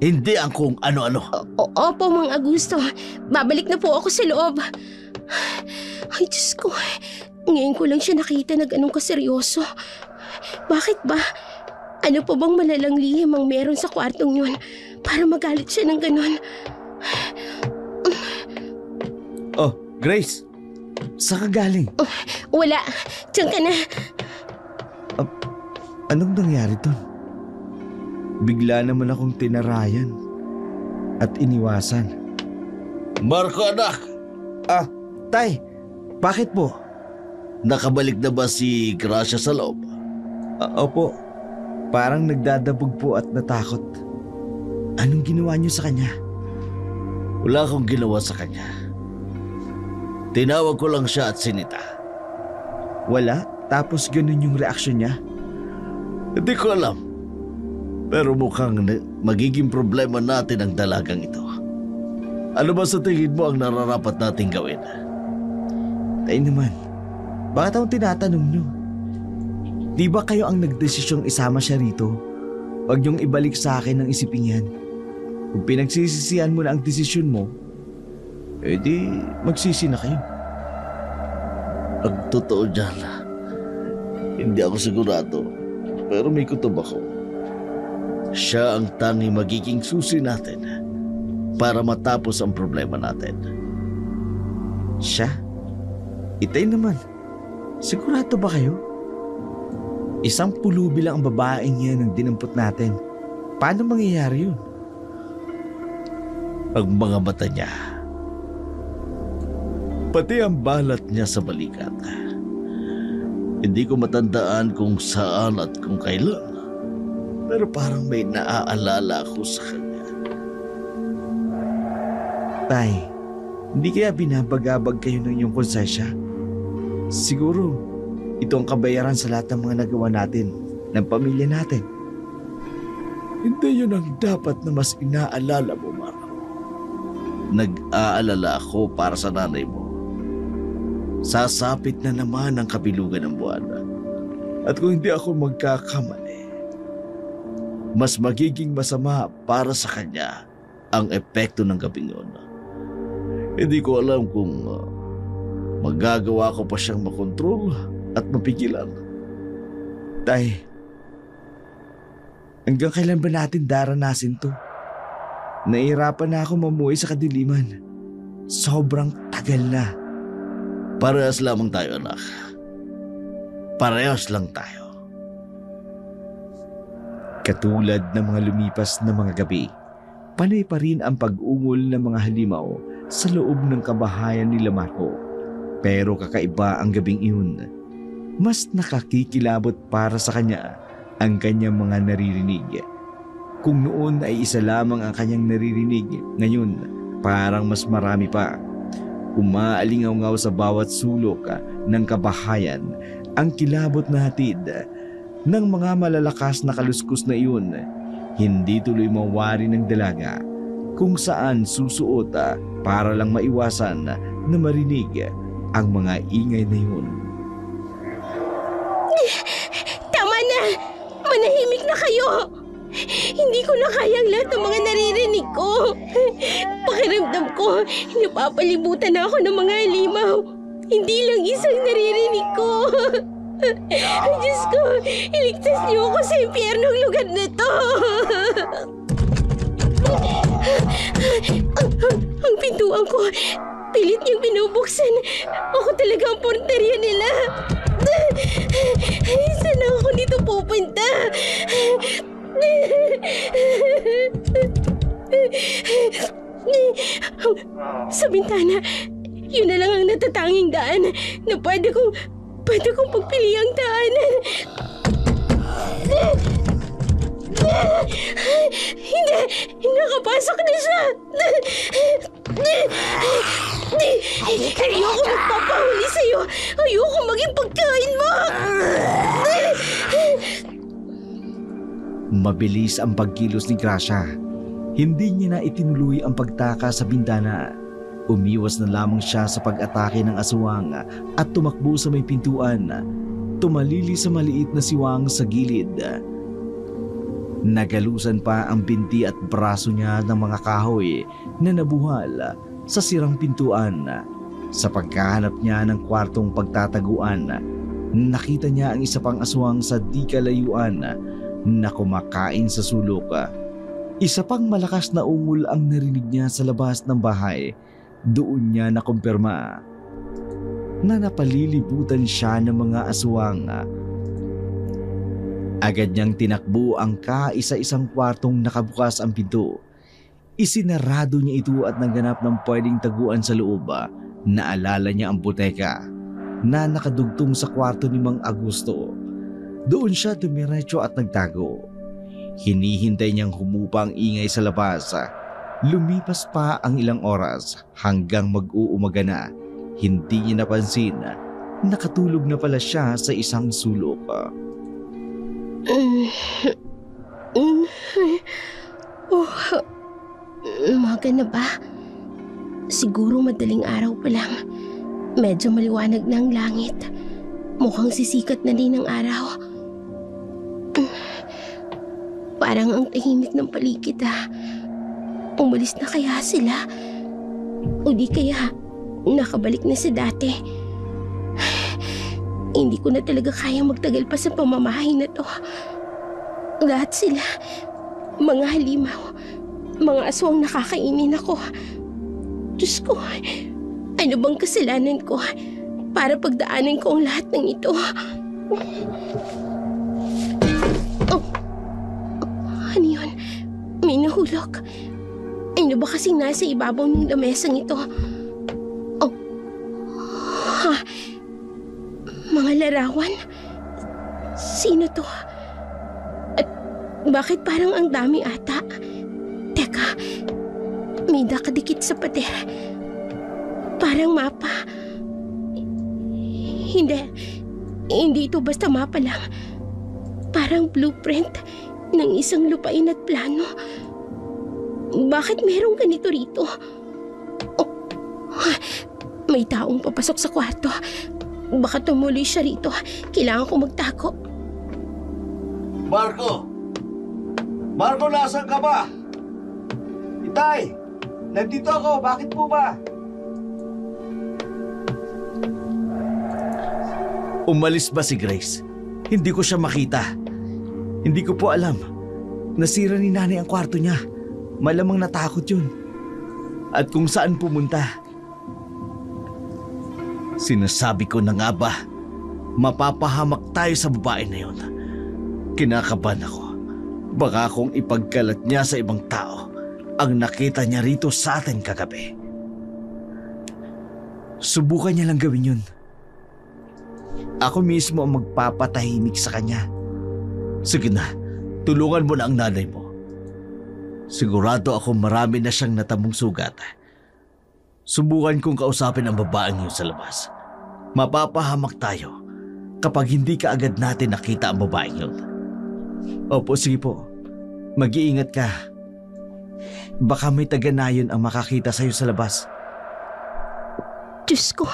Hindi ang kung ano-ano. Opo, Mang Augusto. Babalik na po ako sa loob. Ay, Diyos ko. Ngayon ko lang siya nakita na ganun kaseryoso. Bakit ba? Ano pa bang malalang lihim ang meron sa kwartong yun para magalit siya ng ganun? Oh, Grace. Saan ka galing? Wala. Diyan ka na. Anong nangyari doon? Bigla naman akong tinarayan at iniwasan. Marco, anak! Tay, bakit po? Nakabalik na ba si Gracia sa loob? Opo, parang nagdadabog po at natakot. Anong ginawa niyo sa kanya? Wala akong ginawa sa kanya. Tinawag ko lang siya at sinita. Wala? Tapos ganun yung reaksyon niya? Hindi ko alam. Pero mukhang magiging problema natin ang dalagang ito. Ano ba sa tingin mo ang nararapat nating gawin? Tay naman, bakit akong tinatanong niyo? Di ba kayo ang nagdesisyong isama siya rito? Huwag niyong ibalik sa akin ang isipin yan. Kung pinagsisisihan mo na ang desisyon mo, edi magsisi na kayo. Ang totoo dyan, hindi ako sigurado. Pero may kutob ako. Siya ang tanging magiging susi natin para matapos ang problema natin. Siya? Itay naman, sigurado ba kayo? Isang pulubi lang ang babaeng yan ang dinampot natin. Paano mangyayari yun? Ang mga mata niya, pati ang balat niya sa balikat. Hindi ko matandaan kung saan at kung kailan, pero parang may naaalala ako sa kanya. Tay, hindi kaya binabagabag kayo ng iyong konsensya? Siguro, ito ang kabayaran sa lahat ng mga nagawa natin, ng pamilya natin. Hindi yun ang dapat na mas inaalala mo, Marco. Nag-aalala ako para sa nanay mo. Sasapit na naman ang kabilugan ng buwan. At kung hindi ako magkakamali, mas magiging masama para sa kanya ang epekto ng gabing yun. Hindi ko alam kung magagawa ko pa siyang makontrol at mapigilan. Tay, hanggang kailan ba natin daranasin to? Nahihirapan na ako mamuhay sa kadiliman. Sobrang tagal na. Parehas lamang tayo, anak. Parehas lang tayo. Katulad ng mga lumipas na mga gabi, panay pa rin ang pag-ungol ng mga halimaw sa loob ng kabahayan nila Marco. Pero kakaiba ang gabing iyon. Mas nakakikilabot para sa kanya ang kanyang mga naririnig. Kung noon ay isa lamang ang kanyang naririnig, ngayon parang mas marami pa. Umaalingaw-ngaw sa bawat sulok ng kabahayan ang kilabot na hatid ng mga malalakas na kaluskus na iyon. Hindi tuloy mawari ng dalaga kung saan susuot para lang maiwasan na marinig ang mga ingay na iyon. Tama na! Manahimik na kayo! Hindi ko na kayang lahat ng mga naririnig ko. Pakiramdam ko, napapalibutan na ako ng mga halimaw. Hindi lang isang naririnig ko. Diyos ko, iligtas niyo ako sa impyernong lugar na to. Ang pintuan ko, pilit niyang binubuksan. Ako talaga ang porterya nila. Saan ako dito pupunta? Sa bintana, yun na lang ang natatanging daan na pwede kong pagpili ang daanan. Hindi! Nakapasok na siya! Ayoko magpapahuli sa'yo! Ayoko maging pagkain mo! Mabilis ang pagkilos ni Gracia. Hindi niya na itinuloy ang pagtaka sa bintana. Umiwas na lamang siya sa pag-atake ng aswang at tumakbo sa may pintuan. Tumalili sa maliit na siwang sa gilid. Nagalusan pa ang binti at braso niya ng mga kahoy na nabuhal sa sirang pintuan. Sa pagkahanap niya ng kwartong pagtataguan, nakita niya ang isa pang aswang sa di kalayuan na kumakain sa sulok. Isa pang malakas na ungol ang narinig niya sa labas ng bahay. Doon niya nakumpirma na napalilibutan siya ng mga aswang. Agad niyang tinakbo ang kaisa-isang kwartong nakabukas ang pinto. Isinarado niya ito at naghanap ng pwedeng taguan sa loob. Naalala niya ang buteka na nakadugtong sa kwarto ni Mang Augusto. Doon siya dumiretso at nagtago. Hinihintay niyang humupa ang ingay sa labas. Lumipas pa ang ilang oras hanggang mag-uumaga na. Hindi niya napansin na nakatulog na pala siya sa isang sulok. Umaga na ba? Siguro madaling araw pa lang. Medyo maliwanag na ang langit. Mukhang sisikat na din ang araw. Parang ang tahimik ng paligid. Umalis na kaya sila? O di kaya nakabalik na sa dati? Hindi ko na talaga kaya magtagal pa sa pamamahay na to. Lahat sila, mga halimaw, mga aswang nakakainin ako. Diyos ko, ano bang kasalanan ko para pagdaanan ko ang lahat ng ito? yun? May nahulog. Ano ba kasing nasa ibabaw ng lamesang ito? Oh. Ha? Mga larawan? Sino to? At bakit parang ang dami ata? Teka, may nakadikit sa pader. Parang mapa. Hindi ito basta mapa lang. Parang blueprint ng isang lupain at plano. Bakit merong ganito rito? Oh, may taong papasok sa kwarto. Baka tumuloy siya rito. Kailangan ko magtago. Marco! Marco, nasaan ka ba? Itay! Nandito ako. Bakit po ba? Umalis ba si Grace? Hindi ko siya makita. Hindi ko po alam. Nasira ni nanay ang kwarto niya. Malamang natakot yun. At kung saan pumunta. Sinasabi ko na nga ba, mapapahamak tayo sa babae na yun. Kinakabahan ako. Baka kung ipagkalat niya sa ibang tao ang nakita niya rito sa atin kagabi. Subukan niya lang gawin yun. Ako mismo ang magpapatahimik sa kanya. Sige na, tulungan mo na ang nanay mo. Sigurado ako marami na siyang natamong sugat. Subukan kong kausapin ang babaeng yun sa labas. Mapapahamak tayo kapag hindi ka agad natin nakita ang babaeng yun. Opo, sige po. Mag-iingat ka. Baka may taga-nayon ang makakita sa'yo sa labas. Diyos ko,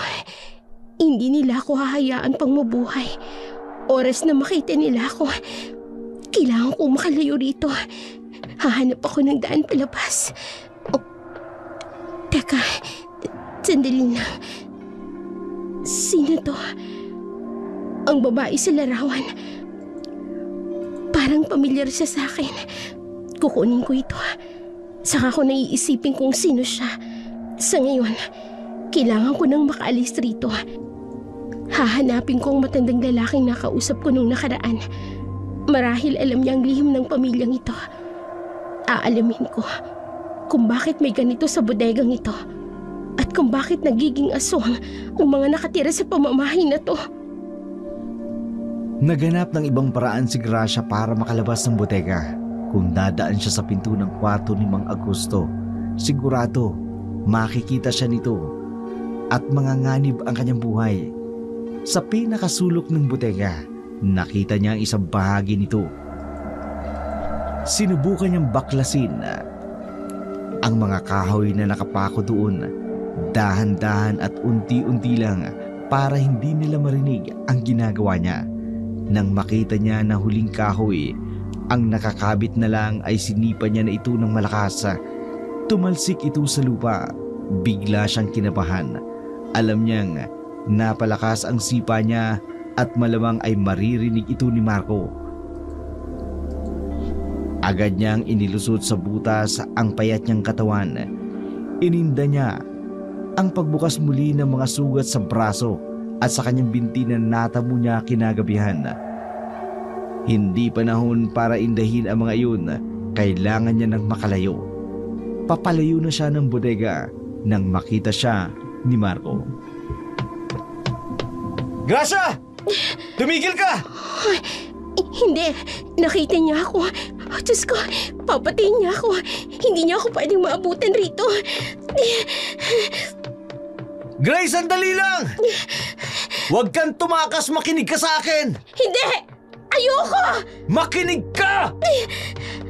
hindi nila ako hahayaan pang mabuhay. Oras na makita nila ako, kailangan ko makalayo rito. Hahanap ako ng daan palabas. Oh, teka, sandali lang. Sino to? Ang babae sa larawan. Parang pamilyar siya sa akin. Kukunin ko ito. Saka ko naiisipin kung sino siya. Sa ngayon, kailangan ko nang makaalis rito. Hahanapin ko ang matandang lalaking nakausap ko nung nakaraan. Marahil alam niya ang lihim ng pamilyang ito. Aalamin ko kung bakit may ganito sa bodegang ito at kung bakit nagiging aswang ang mga nakatira sa pamamahay na to. Naganap ng ibang paraan si Gracia para makalabas ng bodega. Kung dadaan siya sa pinto ng kwarto ni Mang Augusto, sigurado makikita siya nito at manganganib ang kanyang buhay. Sa pinakasulok ng bodega, nakita niya ang isang bahagi nito. Sinubukan niyang baklasin ang mga kahoy na nakapako doon, dahan-dahan at unti-unti lang para hindi nila marinig ang ginagawa niya. Nang makita niya na huling kahoy ang nakakabit na lang ay sinipa niya na ito ng malakas. Tumalsik ito sa lupa. Bigla siyang kinabahan. Alam niyang napalakas ang sipa niya at malamang ay maririnig ito ni Marco. Agad niyang inilusot sa butas ang payat niyang katawan. Ininda niya ang pagbukas muli ng mga sugat sa braso at sa kanyang binti na natamo niya kinagabihan. Hindi panahon para indahin ang mga iyon. Kailangan niya ng makalayo. Papalayo na siya ng bodega nang makita siya ni Marco. Gracia! Tumigil ka! Hindi. Nakita niya ako. Diyos ko, papatayin niya ako. Hindi niya ako pwedeng maabutan rito. Grace, sandali lang! Huwag kang tumakas, makinig ka sa akin! Hindi! Ayoko! Makinig ka!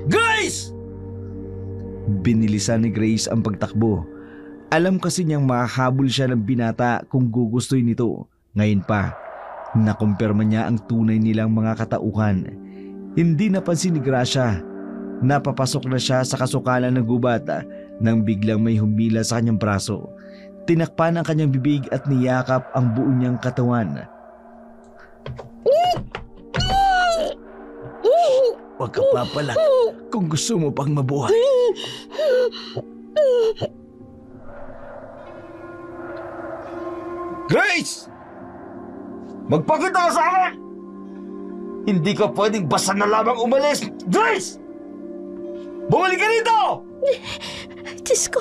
Grace! Binilisan ni Grace ang pagtakbo. Alam kasi niyang makahabol siya ng binata kung gugustuhin nito. Ngayon pa, nakumpirma niya ang tunay nilang mga katauhan. Hindi napansin ni Gracia. Napapasok na siya sa kasukalan ng gubat nang biglang may humila sa kanyang braso. Tinakpan ang kanyang bibig at niyakap ang buo niyang katawan. Huwag ka papalag kung gusto mo pang mabuhay. Grace! Magpakita ka sa akin! Hindi ka pwedeng basta na lamang umalis! Grace! Bumalik ka rito! Diyos ko,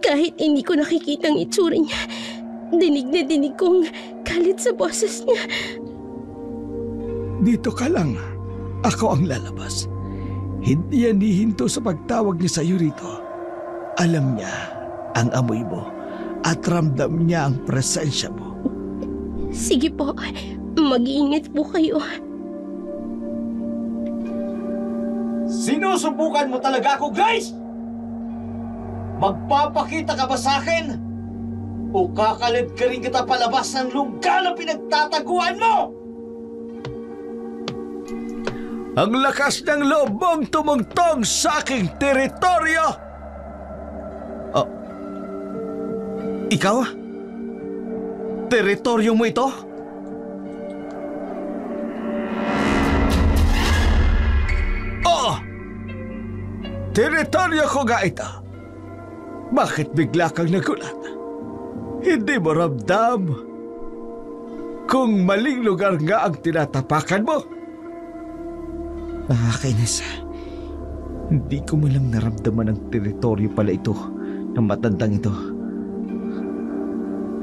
kahit hindi ko nakikita ang itsura niya, dinig na dinig kong galit sa boses niya. Dito ka lang. Ako ang lalabas. Hindi yan hihinto sa pagtawag niya sa iyo rito. Alam niya ang amoy mo at ramdam niya ang presensya mo. Sige po, mag-iingat po kayo. Sinusubukan mo talaga ako, Grace? Magpapakita ka ba sa akin? O kakalid ka rin kita palabas ng lugar na pinagtataguan mo? Ang lakas ng loob mong tumungtong sa aking teritoryo! Oh, ikaw? Teritoryo mo ito? Oo! Teritoryo ko nga ito. Bakit bigla kang nagulat? Hindi mo ramdam kung maling lugar nga ang tinatapakan mo? Nakakainis. Hindi ko malang naramdaman ang teritoryo pala ito ng matandang ito.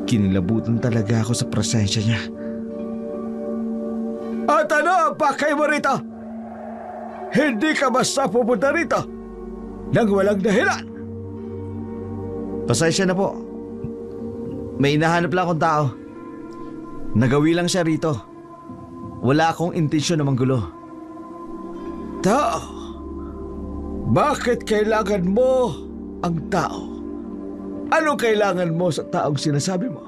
Kinilabutan talaga ako sa presensya niya. At ano ang pakay mo rito? Hindi ka basta pupunta rito nang walang dahilan. Pasensya na po. May hinahanap lang akong tao. Nagawi lang siya rito. Wala akong intensyon na manggulo. Tao? Bakit kailangan mo ang tao? Ano kailangan mo sa taong sinasabi mo?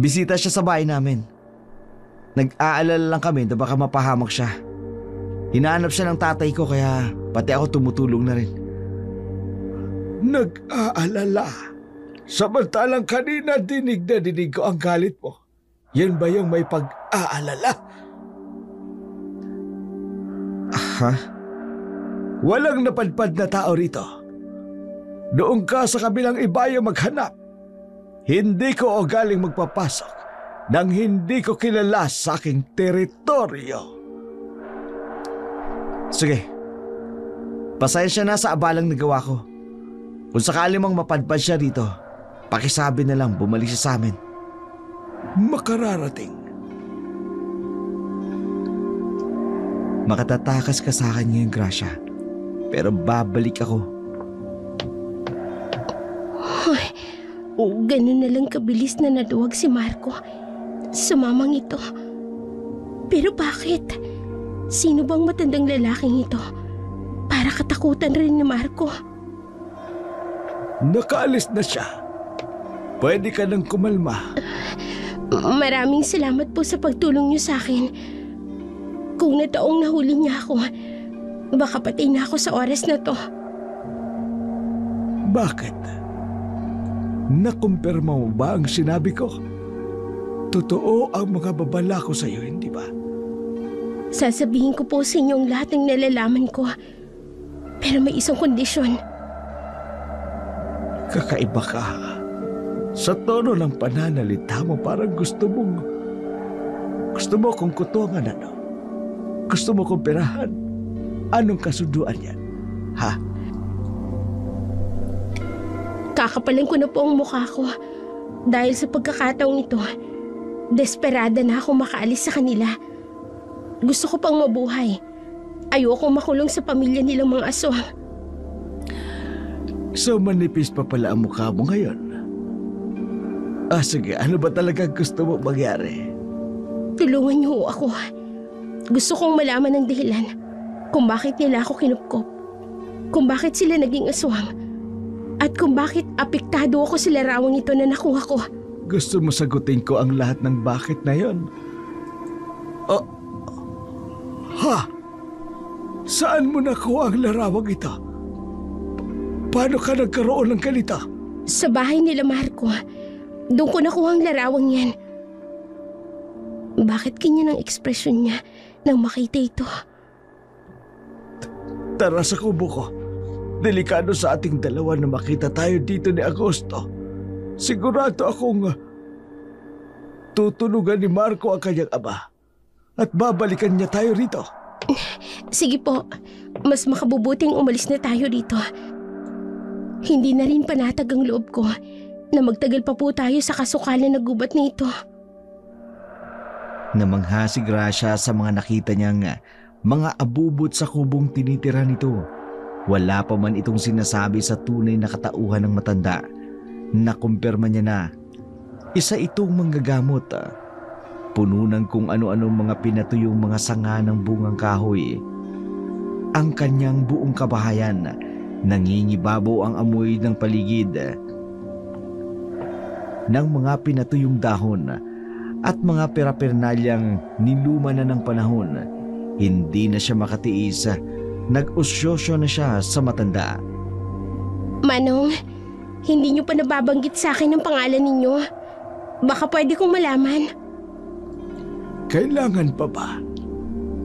Bisita siya sa bahay namin. Nag-aalala lang kami na baka mapahamak siya. Hinahanap siya ng tatay ko kaya pati ako tumutulong na rin. Nag-aalala? Samantalang kanina dinig na dinig ko ang galit mo. Yan ba yung may pag-aalala? Ha? Walang napadpad na tao rito. Doon ka sa kabilang ibayo maghanap. Hindi ko ugaling magpapasok nang hindi ko kilala sa aking teritoryo. Sige. Pasensya na sa abalang nagawa ko. Kung sakali mong mapadpad siya rito, pakisabi na lang bumalik siya sa amin. Makararating. Makatatakas ka sa akin ngayon, Gracia. Pero babalik ako. Hoy, ganun na lang kabilis na naduwag si Marco sa mamang ito. Pero bakit? Sino bang matandang lalaking ito para katakutan rin ni Marco? Nakaalis na siya. Pwede ka nang kumalma. Maraming salamat po sa pagtulong niyo sa akin. Kung nataong nahuli niya ako, baka patay na ako sa oras na to. Bakit? Nakumpirma mo ba ang sinabi ko? Totoo ang mga babala ko sa iyo, hindi ba? Sasabihin ko po sa inyo ang lahat ng nalalaman ko. Pero may isang kondisyon. Kakaiba ka. Sa tono ng pananalita mo parang gusto mo kong kutungan, ano? Gusto mo kong perahan? Anong kasunduan yan? Ha? Kakapalan ko na po ang mukha ko. Dahil sa pagkakataong ito, desperada na ako makaalis sa kanila. Gusto ko pang mabuhay. Ayokong makulong sa pamilya nilang mga aswang. So manipis pa pala ang mukha mo ngayon? Sige, ano ba talaga gusto mo mangyari? Tulungan niyo ako. Gusto kong malaman ang dahilan kung bakit nila ako kinupkop. Kung bakit sila naging aswang. At kung bakit apektado ako sa larawang ito na nakuha ko. Gusto mo sagutin ko ang lahat ng bakit na yon? Ha? Saan mo nakuha ang larawang ito? Paano ka nagkaroon ng ganito? Sa bahay nila Marco. Doon ko nakuha ang larawang yan. Bakit ganyan ang ekspresyon niya nang makita ito? Tara sa kubo ko. Delikado sa ating dalawa na makita tayo dito ni Agosto. Sigurado akong tutunugan ni Marco ang kanyang ama at babalikan niya tayo rito. Sige po, mas makabubuting umalis na tayo dito. Hindi na rin panatag ang loob ko na magtagal pa po tayo sa kasukalan na gubat nito. Namangha si Gracia sa mga nakita niyang mga abubot sa kubong tinitira nito. Wala pa man itong sinasabi sa tunay na katauhan ng matanda. Nakumpirma niya na isa itong manggagamot. Puno ng kung ano-anong mga pinatuyong mga sanga ng bungang kahoy. Ang kanyang buong kabahayan, nangingibabaw ang amoy ng paligid ng mga pinatuyong dahon at mga perapernalyang niluma na ng panahon. Hindi na siya makatiis. Nag-usyosyo na siya sa matanda. Manong, hindi niyo pa nababanggit sa akin ang pangalan ninyo. Baka pwede kong malaman. Kailangan pa ba?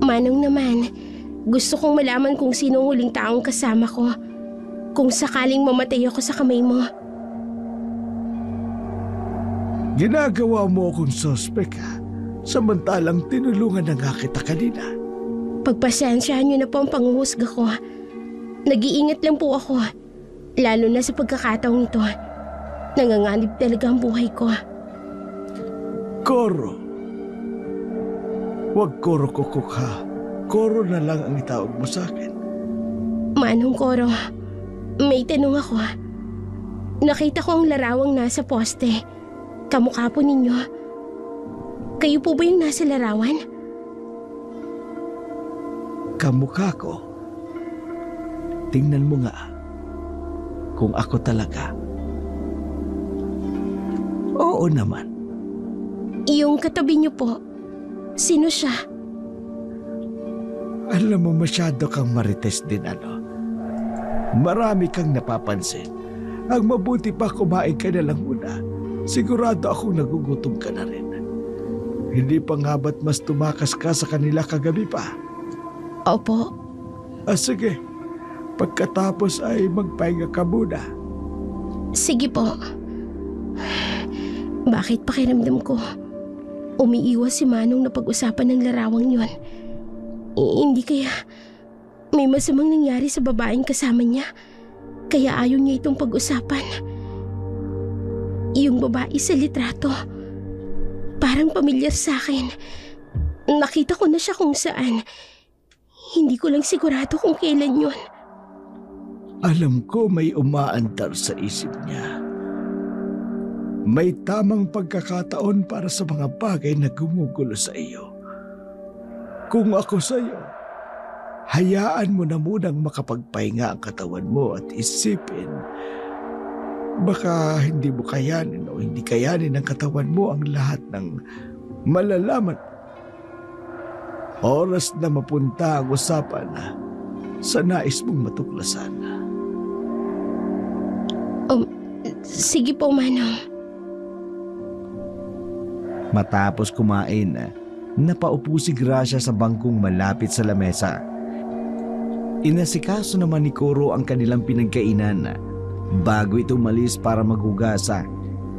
Manong naman, gusto kong malaman kung sino ang huling taong kasama ko. Kung sakaling mamatay ako sa kamay mo. Ginagawa mo akong sospek samantalang tinulungan na nga kita kanina. Pagpasensyahan niyo na po ang panghuhusga ko. Nag-iingat lang po ako. Lalo na sa pagkakataong ito. Nanganganib talaga ang buhay ko. Koro. Huwag Koro Kukuk ha. Koro na lang ang itawag mo sa akin. Manong Koro, may tanong ako. Nakita ko ang larawang nasa poste. Kamukha po ninyo. Kayo po ba yung nasa larawan? Kamukha ko. Tingnan mo nga kung ako talaga. Oo naman. Yung katabi niyo po, sino siya? Alam mo, masyado kang marites din ano. Marami kang napapansin. Ang mabuti pa kumain ka na lang muna. Sigurado akong nagugutom ka na rin. Hindi pa nga ba't mas tumakas ka sa kanila kagabi pa? Opo. Sige. Pagkatapos ay magpahinga ka muna. Sige po. Bakit pakiramdam ko? Umiiwas si Manong na pag-usapan ng larawang yon. Hindi kaya may masamang nangyari sa babaeng kasama niya. Kaya ayaw niya itong pag-usapan. Yung babae sa litrato. Parang pamilyar sa akin. Nakita ko na siya kung saan. Hindi ko lang sigurado kung kailan yon. Alam ko may umaandar sa isip niya. May tamang pagkakataon para sa mga bagay na gumugulo sa iyo. Kung ako sa iyo, hayaan mo na munang makapagpahinga ang katawan mo at isipin. Baka hindi mo kayanin o hindi kayanin ng katawan mo ang lahat ng malalaman. Oras na mapunta ang usapan sa nais mong matuklasan. Sige po, Manong. Matapos kumain, napaupo si Gracia sa bangkong malapit sa lamesa. Inasikaso naman ni Koro ang kanilang pinagkainan. Bago ito umalis para maghugasa,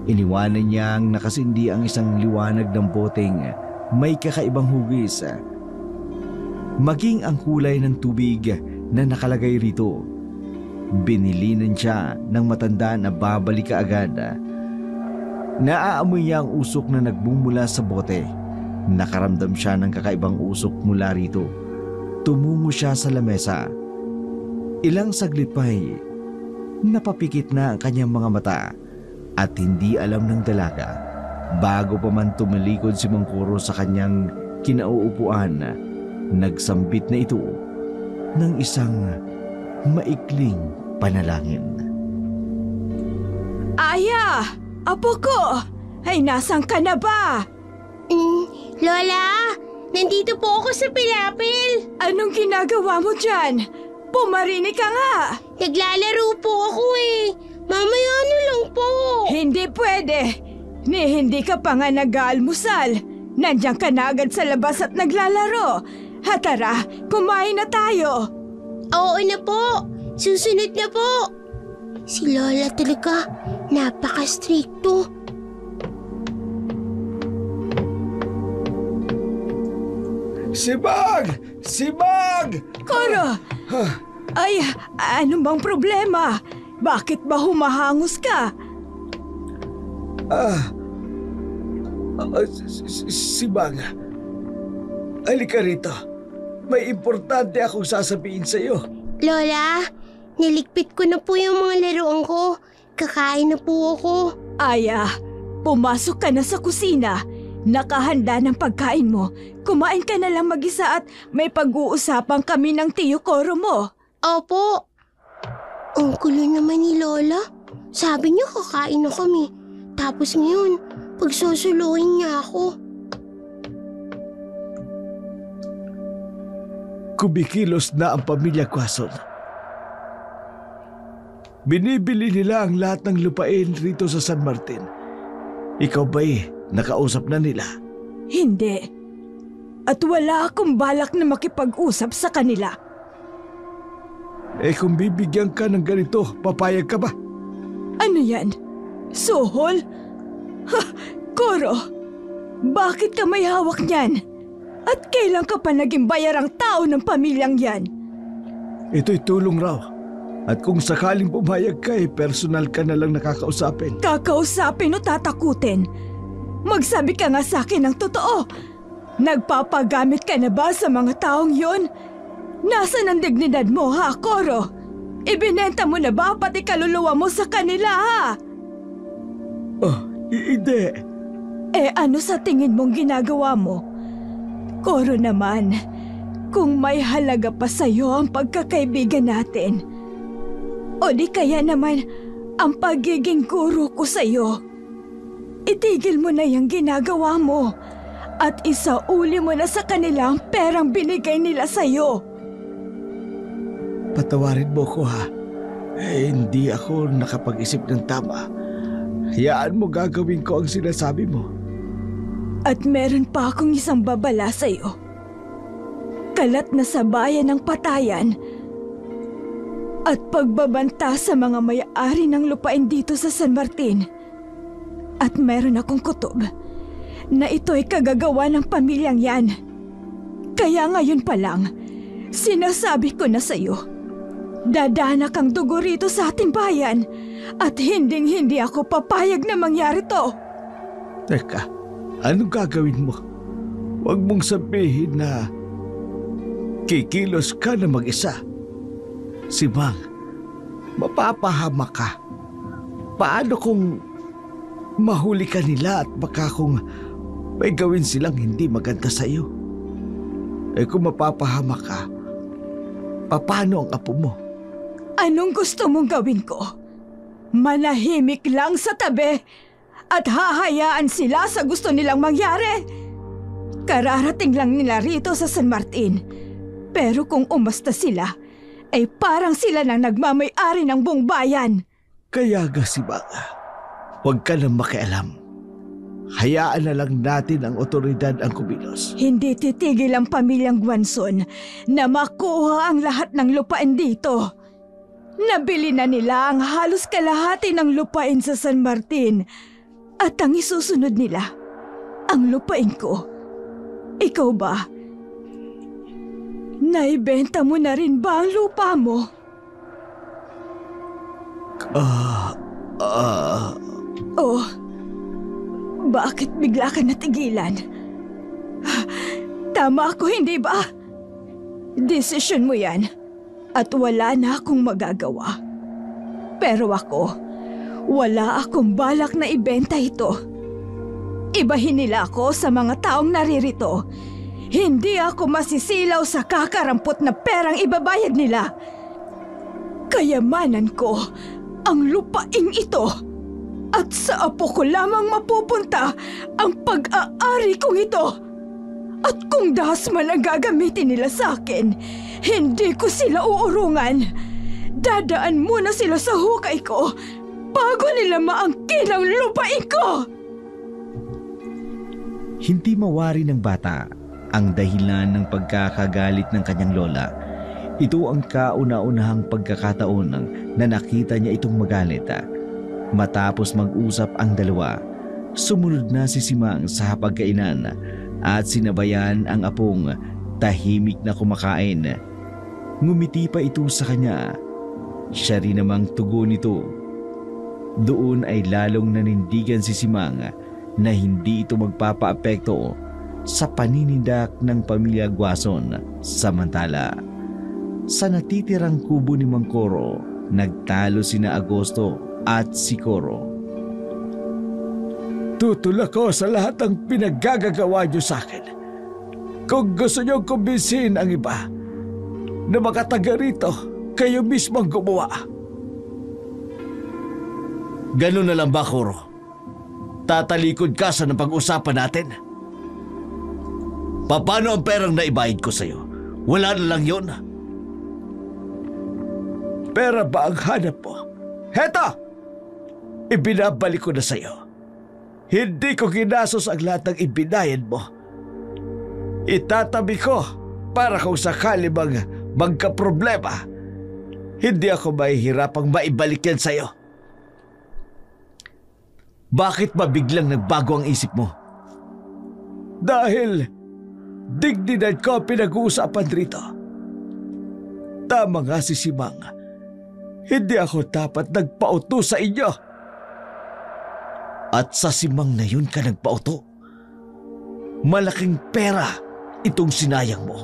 iniwanan niyang nakasindi ang isang liwanag ng boteng may kakaibang hugis. Maging ang kulay ng tubig na nakalagay rito. Binilinan siya ng matanda na babalik kaagad. Naaamoy niya ang usok na nagbumula sa bote. Nakaramdam siya ng kakaibang usok mula rito. Tumungo siya sa lamesa. Ilang saglit pa napapikit na ang kanyang mga mata at hindi alam ng dalaga. Bago pa man tumalikod si Mang Koro sa kanyang kinauupuan, nagsambit na ito ng isang maikling panalangin. Aya! Apo ko! Ay, nasan ka na ba? Lola! Nandito po ako sa Pilapil! Anong ginagawa mo dyan? Pumarinig ka nga! Naglalaro po ako Mamaya lang po! Hindi pwede! Hindi ka pa nga nag-aalmusal. Nandiyan ka na agad sa labas at naglalaro. Tara, kumain na tayo. Oo na po! Susunod na po! Si Lola talaga, napaka-stricto. Sibag! Sibag! Koro! Ay, ano bang problema? Bakit ba humahangos ka? Sibag, halika rito. May importante akong sasabihin sa'yo. Lola, niligpit ko na po yung mga laruan ko. Kakain na po ako. Aya, pumasok ka na sa kusina. Nakahanda ng pagkain mo. Kumain ka na lang mag-isa at may pag-uusapan kami ng tiyo Koro mo. Opo. Ang kulo naman ni Lola. Sabi niya kakain na kami. Tapos ngayon, pagsusuluhin niya ako. Kumikilos na ang pamilya Quezon. Binibili nila ang lahat ng lupain rito sa San Martin. Ikaw ba'y nakausap na nila? Hindi. At wala akong balak na makipag-usap sa kanila. Kung bibigyan ka ng ganito, papayag ka ba? Ano yan? Suhol? Ha, Koro, bakit ka may hawak niyan? At kailan ka pa naging bayarang tao ng pamilyang yan? Ito'y tulong raw. At kung sakaling pumayag ka, personal ka na lang nakakausapin. Kakausapin o tatakutin? Magsabi ka nga sa akin ng totoo. Nagpapagamit ka na ba sa mga taong yon? Nasaan ang dignidad mo, ha, Koro? Ibinenta mo na ba pati kaluluwa mo sa kanila, ha? Hindi. Ano sa tingin mong ginagawa mo? Koro naman, kung may halaga pa sa'yo ang pagkakaibigan natin, o di kaya naman ang pagiging guro ko sa'yo, itigil mo na yung ginagawa mo at isauli mo na sa kanila ang perang binigay nila sa'yo. Patawarin mo ko, ha. Hindi ako nakapag-isip ng tama. Hayaan mo gagawin ko ang sinasabi mo. At meron pa akong isang babala sa'yo. Kalat na sa bayan ng patayan at pagbabanta sa mga may-ari ng lupain dito sa San Martin. At meron akong kutob na ito'y kagagawa ng pamilyang yan. Kaya ngayon pa lang, sinasabi ko na sa'yo, dadana kang dugo rito sa ating bayan at hinding-hindi ako papayag na mangyari to. Teka, anong gagawin mo? Huwag mong sabihin na kikilos ka na mag-isa. Si Mang, mapapahama ka. Paano kung mahuli ka nila at baka kung may gawin silang hindi maganda sa'yo? Kung mapapahama ka, paano ang apo mo? Anong gusto mong gawin ko? Manahimik lang sa tabi at hahayaan sila sa gusto nilang mangyari? Kararating lang nila rito sa San Martin. Pero kung umasta sila, ay parang sila nang nagmamay-ari ng buong bayan. Kaya nga si Baga, huwag ka nang makialam. Hayaan na lang natin ang otoridad ang kumilos. Hindi titigil ang pamilyang Guanzon na makuha ang lahat ng lupain dito. Nabili na nila ang halos kalahati ng lupain sa San Martin at ang isusunod nila, ang lupain ko. Ikaw ba? Naibenta mo na rin ba ang lupa mo? Oh, bakit bigla ka natigilan? Tama ako, hindi ba? Desisyon mo yan at wala na akong magagawa. Pero ako, wala akong balak na ibenta ito. Ibahin nila ako sa mga taong naririto. Hindi ako masisilaw sa kakarampot na perang ibabayad nila. Kayamanan ko ang lupaing ito. At sa apo ko lamang mapupunta ang pag-aari kong ito. At kung dahas man ang gagamitin nila sa akin, hindi ko sila uurungan. Dadaan muna sila sa hukay ko bago nila maangkin ang lupain ko. Hindi mawari ng bata ang dahilan ng pagkakagalit ng kanyang lola. Ito ang kauna-unahang pagkakataon na nakita niya itong magalit. Matapos mag-usap ang dalawa, sumunod na si Simang sa hapagkainan at sinabayan ang apong tahimik na kumakain. Ngumiti pa ito sa kanya. Siya rin namang tugon nito. Doon ay lalong nanindigan si Simang na hindi ito magpapaapekto sa paninindak ng pamilya Guason. Samantala, sa natitirang kubo ni Mang Coro, nagtalo sina Agosto at si Coro. Tutol ako sa lahat ng pinaggagawa niyo sa akin. Kung gusto niyo kumbinsihin ang iba na makataga rito, kayo mismo ang gumawa. Ganun na lang ba, Coro? Tatalikod ka sa napag-usapan natin? Paano ang perang naibayad ko sa'yo? Wala na lang yun. Pera ba ang hanap mo? Heto! Ibinabalik ko na sa'yo. Hindi ko ginasos ang lahat ng ibinayad mo. Itatabi ko para kung sakali magka-problema, hindi ako mahihirapang maibalik yan sa'yo. Bakit ba biglang nagbago ang isip mo? Dahil dignidad ko ang pinag-uusapan rito. Tama nga si Simang. Hindi ako dapat nagpauto sa inyo. At sa Simang na yun ka nagpauto? Malaking pera itong sinayang mo.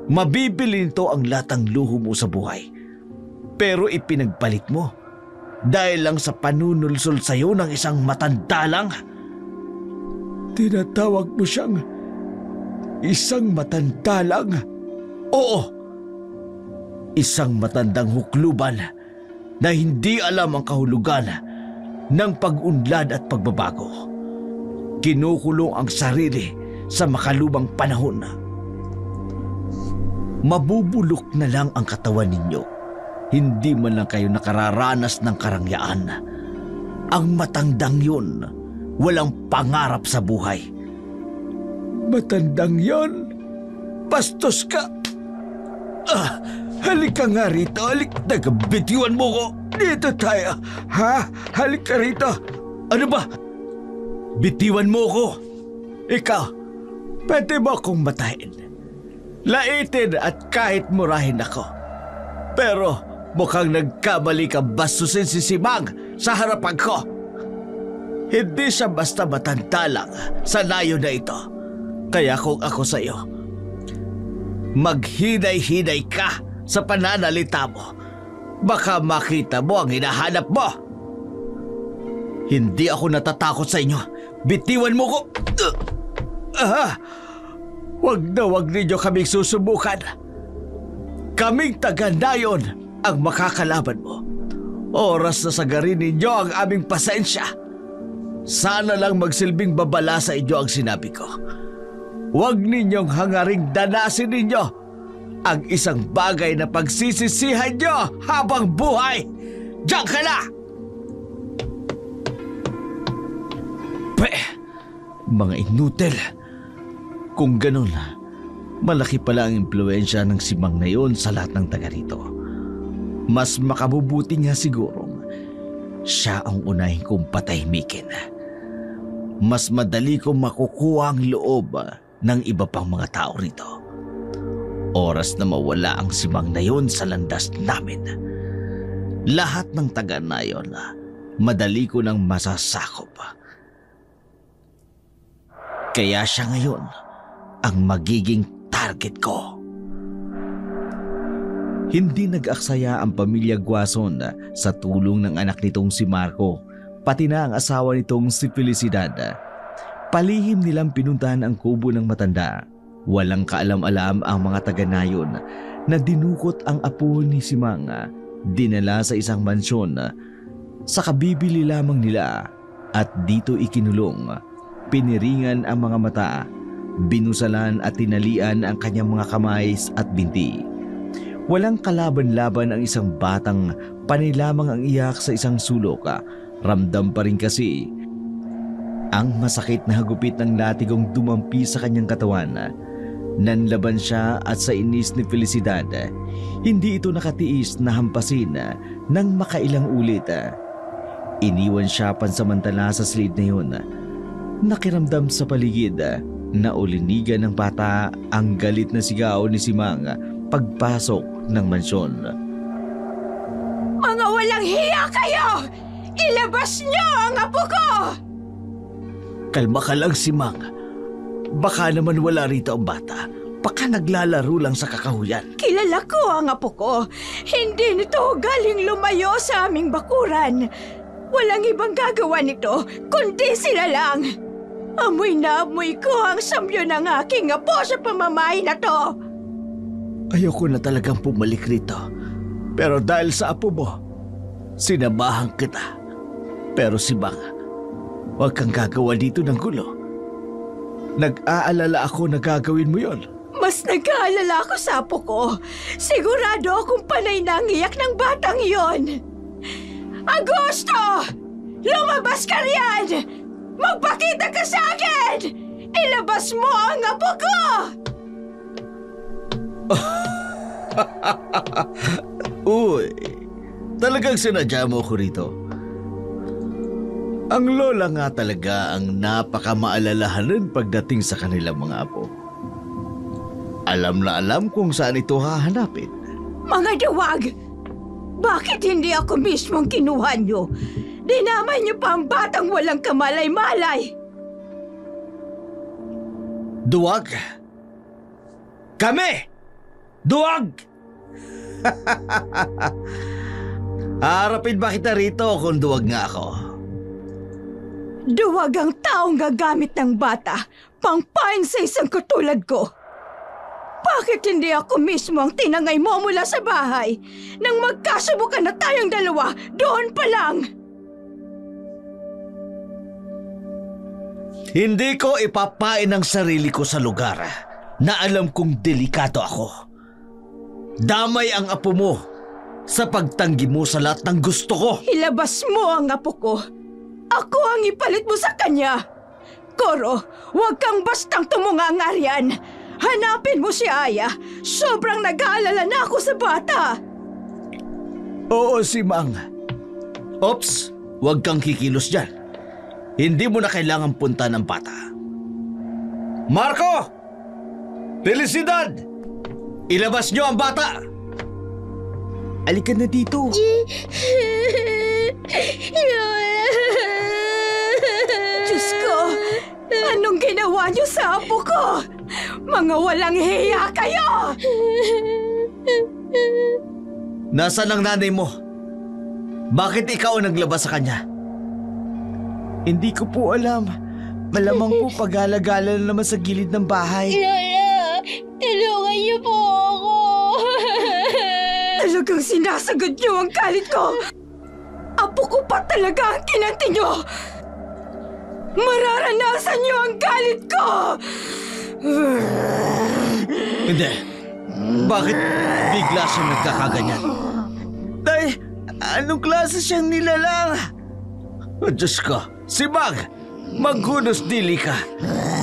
Mabibili nito ang lahat ng luho mo sa buhay. Pero ipinagpalit mo dahil lang sa panunulsol sa'yo ng isang matanda lang. Tinatawag mo siyang isang matanda lang? Oo. Isang matandang hukluban na hindi alam ang kahulugan ng pag-unlad at pagbabago. Kinukulong ang sarili sa makalumang panahon. Mabubulok na lang ang katawan ninyo. Hindi man lang kayo nakararanas ng karangyaan. Ang matandang yun, walang pangarap sa buhay. Matandang yon? Bastos ka! Halika nga rito, bitiwan mo ko! Dito tayo, ha? Halika rito! Ano ba? Bitiwan mo ko! Ikaw, pwede mo akong matahin. Laitin at kahit murahin ako. Pero mukhang nagkamali ka bastusin si Simang sa harapan ko. Hindi siya basta matanda lang sa layo na ito. Kaya kung ako sa'yo, maghinay-hinay ka sa pananalita mo. Baka makita mo ang hinahanap mo. Hindi ako natatakot sa inyo. Bitiwan mo ko! Wag ninyo kaming susubukan. Kaming taga-nayon ang makakalaban mo. Oras na sagarin ninyo ang aming pasensya. Sana lang magsilbing babala sa inyo ang sinabi ko. Huwag ninyong hangaring danasin ninyo ang isang bagay na pagsisisihan nyo habang buhay. Diyan ka na! Mga inutil. Kung ganun, malaki pala ang impluensya ng Simang na yun sa lahat ng taga rito. Mas makabubuti nga sigurong siya ang unahin kong patahimikin. Mas madali kong makukuha ang loob ng iba pang mga tao rito. Oras na mawala ang Simang na yun sa landas namin. Lahat ng taga na yun, madali ko nang masasakop. Kaya siya ngayon ang magiging target ko. Hindi nag-aksaya ang pamilya Guason sa tulong ng anak nitong si Marco, pati na ang asawa nitong si Felicidad. Palihim nilang pinuntahan ang kubo ng matanda. Walang kaalam-alam ang mga taga-nayon na dinukot ang apo ni Simang, dinala sa isang mansyon. Sa kabibili lamang nila at dito ikinulong. Piniringan ang mga mata, binusalan at tinalian ang kanyang mga kamay at binti. Walang kalaban-laban ang isang batang panay lamang ang iyak sa isang sulok. Ramdam pa rin kasi ang masakit na hagupit ng latigong dumampi sa kanyang katawan. Nanlaban siya at sa inis ni Felicidad, hindi ito nakatiis na hampasin ng makailang ulit. Iniwan siya pansamantala sa silid na yun. Nakiramdam sa paligid, naulinigan ng bata ang galit na sigaw ni Simang pagpasok ng mansyon. Mga walang hiya kayo! Ilabas niyo ang apo ko! Kalma ka lang, Simang. Baka naman wala rito ang bata. Baka naglalaro lang sa kakahuyan. Kilala ko ang apo ko. Hindi nito galing lumayo sa aming bakuran. Walang ibang gagawa nito, kundi sila lang. Amoy na amoy ko ang samyo ng aking apo sa pamamahay na to. Ayoko na talagang pumalik rito. Pero dahil sa apo mo, sinamahan kita. Pero Simang, huwag kang gagawa dito ng gulo. Nag-aalala ako na gagawin mo yon. Mas nag-aalala ako sa apo ko. Sigurado akong panay na ang iyak ng batang yon. Agosto! Lumabas ka riyan! Magpakita ka sa akin! Ilabas mo ang apo ko! Uy, talagang sinadya mo ko rito. Ang lola nga talaga ang napakamaalalahanan pagdating sa kanilang mga apo. Alam na alam kung saan ito hahanapin. Mga duwag! Bakit hindi ako mismong kinuha niyo? Dinamay niyo pa ang batang walang kamalay-malay! Duwag! Kami! Duwag! Harapin ba kita rito kung duwag nga ako? Duwag ang taong gagamit ng bata pangpain sa isang katulad ko. Bakit hindi ako mismo ang tinangay mo mula sa bahay nang magkasubukan na tayong dalawa doon pa lang? Hindi ko ipapain ang sarili ko sa lugar na alam kong delikado ako. Damay ang apo mo sa pagtanggi mo sa lahat ng gusto ko. Ilabas mo ang apo ko. Ako ang ipalit mo sa kanya. Koro, huwag kang bastang tumunga-ngarian. Hanapin mo si Aya. Sobrang nag-aalala na ako sa bata. Oo, Simang. Ops, huwag kang kikilos dyan. Hindi mo na kailangan punta ng bata. Marco! Felicidad! Ilabas niyo ang bata! Alika na dito. Diyos ko, anong ginawa niyo sa apo ko? Mga walang hiya kayo! Nasaan ang nanay mo? Bakit ikaw ang naglabas sa kanya? Hindi ko po alam. Malamang po pag-alagala na naman sa gilid ng bahay. Lola, tulungan niyo po ako. Talagang sinasagad niyo ang galit ko. Apo ko pa talaga ang kinanti niyo. Mararanasan niyo ang galit ko. Hindi. Bakit bigla siyang nagkakaganyan? Tay, anong klase siyang nilalang? Oh, Diyos ko. Simang, maghunos dili ka.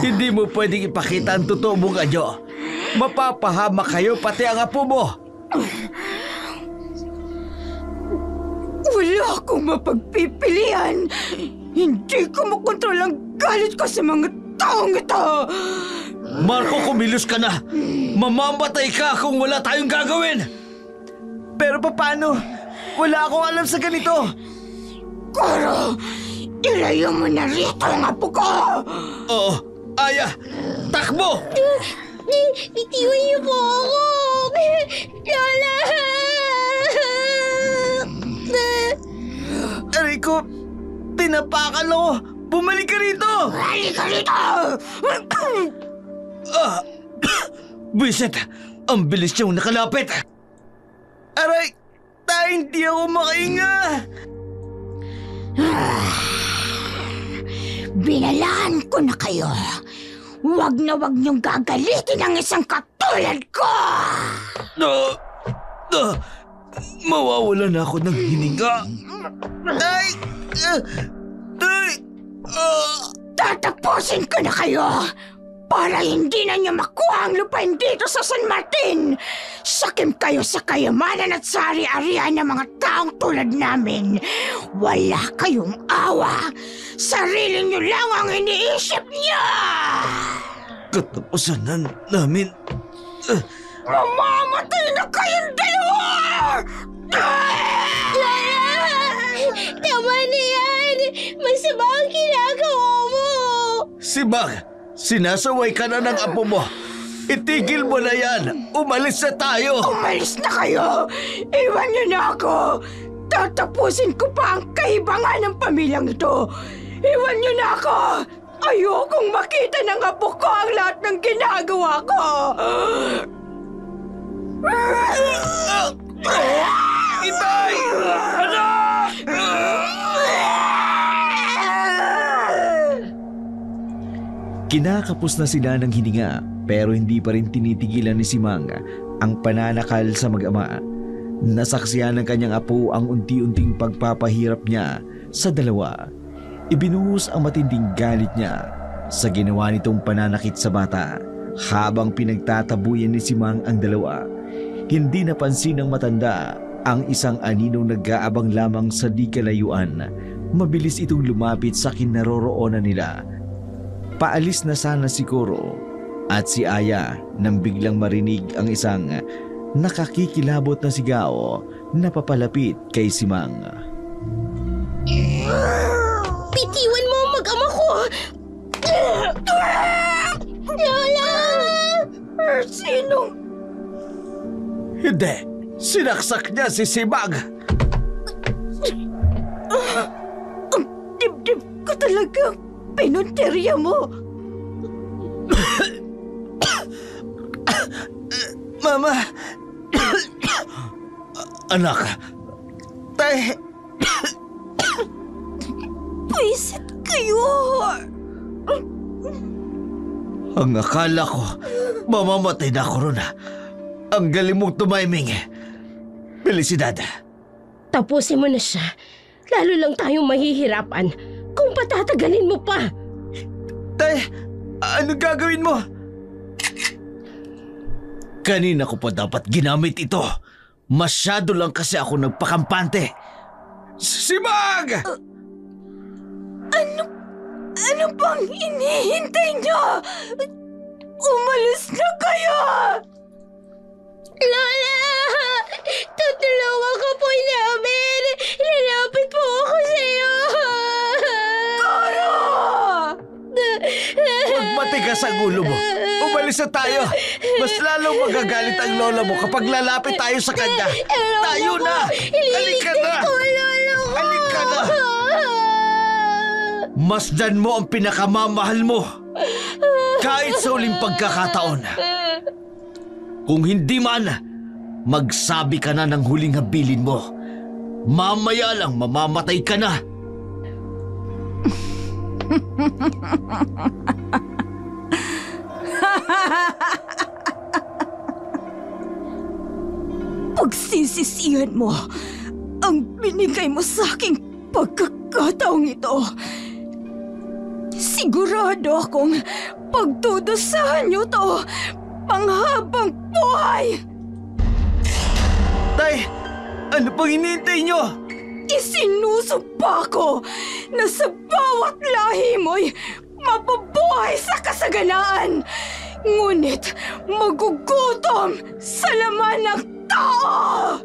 Hindi mo pwedeng ipakita ang totoo mong anyo. Mapapahama kayo pati ang apo mo. Wala akong mapagpipilian. Hindi ko makontrol ang galit ko sa mga taong ito. Marco, kumilos ka na. Mamamatay ka kung wala tayong gagawin. Pero paano? Wala akong alam sa ganito. Koro, ilayo mo na rito ang apo ko. Oo, Aya, takbo! Bitiwan niyo po ako. Lola! Aray ko, tinapakan ako. Bumalik ka rito! Halika rito! Bisit, ang bilis niyong nakalapit. Aray, hindi ako makahinga. Binalaan ko na kayo. Huwag na huwag niyong gagalitin ang isang katulad ko! Mawawala na ako ng hininga. Tatapusin ko na kayo para hindi na niyo makuha ang lupain dito sa San Martin. Sakim kayo sa kayamanan at sa ari-arian ng mga taong tulad namin. Wala kayong awa. Sarili niyo lang ang iniisip niyo. katapusan na namin. Mamamatay na kayong dalawa! Tama na yan! Masama ang ginagawa mo! Sibag, sinasaway ka na ng apo mo. Itigil mo na yan. Umalis na tayo. Umalis na kayo! Iwan niyo na ako! Tatapusin ko pa ang kaibangan ng pamilyang ito! Iwan niyo na ako! Ayokong makita ng apo ko ang lahat ng ginagawa ko! Itay! Anak! Kinakapos na sila ng hininga pero hindi pa rin tinitigilan ni Simang ang pananakal sa mag-ama. Nasaksihan ng kanyang apo ang unti-unting pagpapahirap niya sa dalawa. Ibinuhos ang matinding galit niya sa ginawa nitong pananakit sa bata habang pinagtatabuyan ni Simang ang dalawa. Hindi napansin ng matanda ang isang aninong nag-aabang lamang sa di kalayuan. Mabilis itong lumapit sa kinaroroonan nila. Paalis na sana si Koro at si Aya nang biglang marinig ang isang nakakikilabot na sigaw na papalapit kay Simang. Bitiwan mo ang mag-ama ko! Lola! Sino? Hindi. Sinaksak niya si Simang. Ang dibdib ko talagang pinunteriya mo. Mama! Anak! Tay! Pwisit kayo! Ang akala ko, mamamatay na ako ron. Ang galing mong tumiming. Felicidad. Tapusin mo na siya. Lalo lang tayong mahihirapan kung patatagalin mo pa. Tay, ano gagawin mo? Kanina ko pa dapat ginamit ito. Masyado lang kasi ako nagpakampante. Simag! Ano bang hinihintay niyo? Umalis na kayo! Lola! Tutulungan ka po namin! Lalapit po ako sa'yo! Koro! Huwag matigas ang ulo mo. Umalis na tayo. Mas lalong magagalit ang lola mo kapag lalapit tayo sa kanya. Tayo na! Halika na! Halika na! Masdan mo ang pinakamamahal mo. Kahit sa uling pagkakataon. Kung hindi man, magsabi ka na ng huling habilin mo. Mamaya lang mamamatay ka na. Pagsisisihan mo ang binigay mo sa aking pagkakataong ito. Sigurado akong pagdudusahan niyo to panghabang buhay! Tay, ano pang hinihintay niyo? Isinusumpa ko na sa bawat lahi mo'y mabubuhay sa kasaganaan. Ngunit magugutom sa laman ng tao!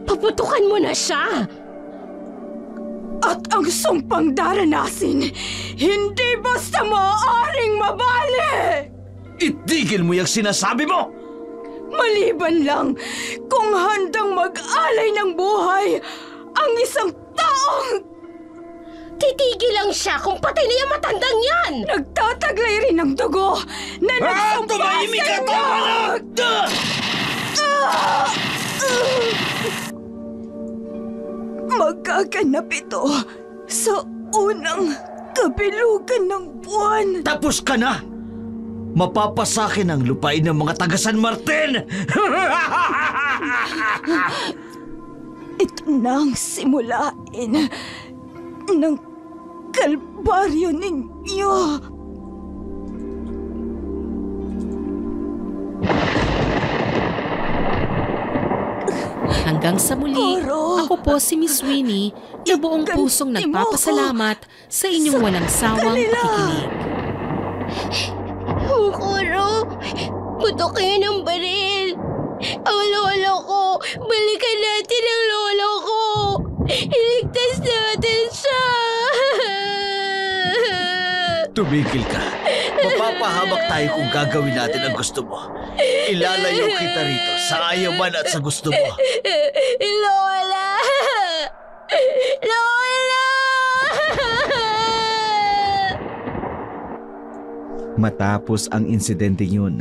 Paputukan mo na siya! At ang sumpang daranasin, hindi basta maaaring mabali! Itigil mo yung sinasabi mo! Maliban lang kung handang mag-alay ng buhay ang isang taong Titigil lang siya kung patay na yung matandang yan! nagtataglay rin ng dugo na nagsumpa tumahimik ka! sa Magaganap ito sa unang kabilugan ng buwan. Tapos ka na! Mapapasakin ang lupain ng mga taga San Martin! Ito na ang simulain ng kalbaryo ninyo. Hanggang sa muli, Koro! ako po si Miss Winnie na buong pusong Iganti mo nagpapasalamat sa inyong walang sawang kanila. pakikinig. Mukuro, putokin ang baril. Ang lolo ko, balikan natin ang lolo ko. Iligtas natin siya. Tumigil ka. Mapapahamak tayo kung gagawin natin ang gusto mo. Ilalayo kita rito sa ayaw man at sa gusto mo. Lola! Lola! Matapos ang insidente yun,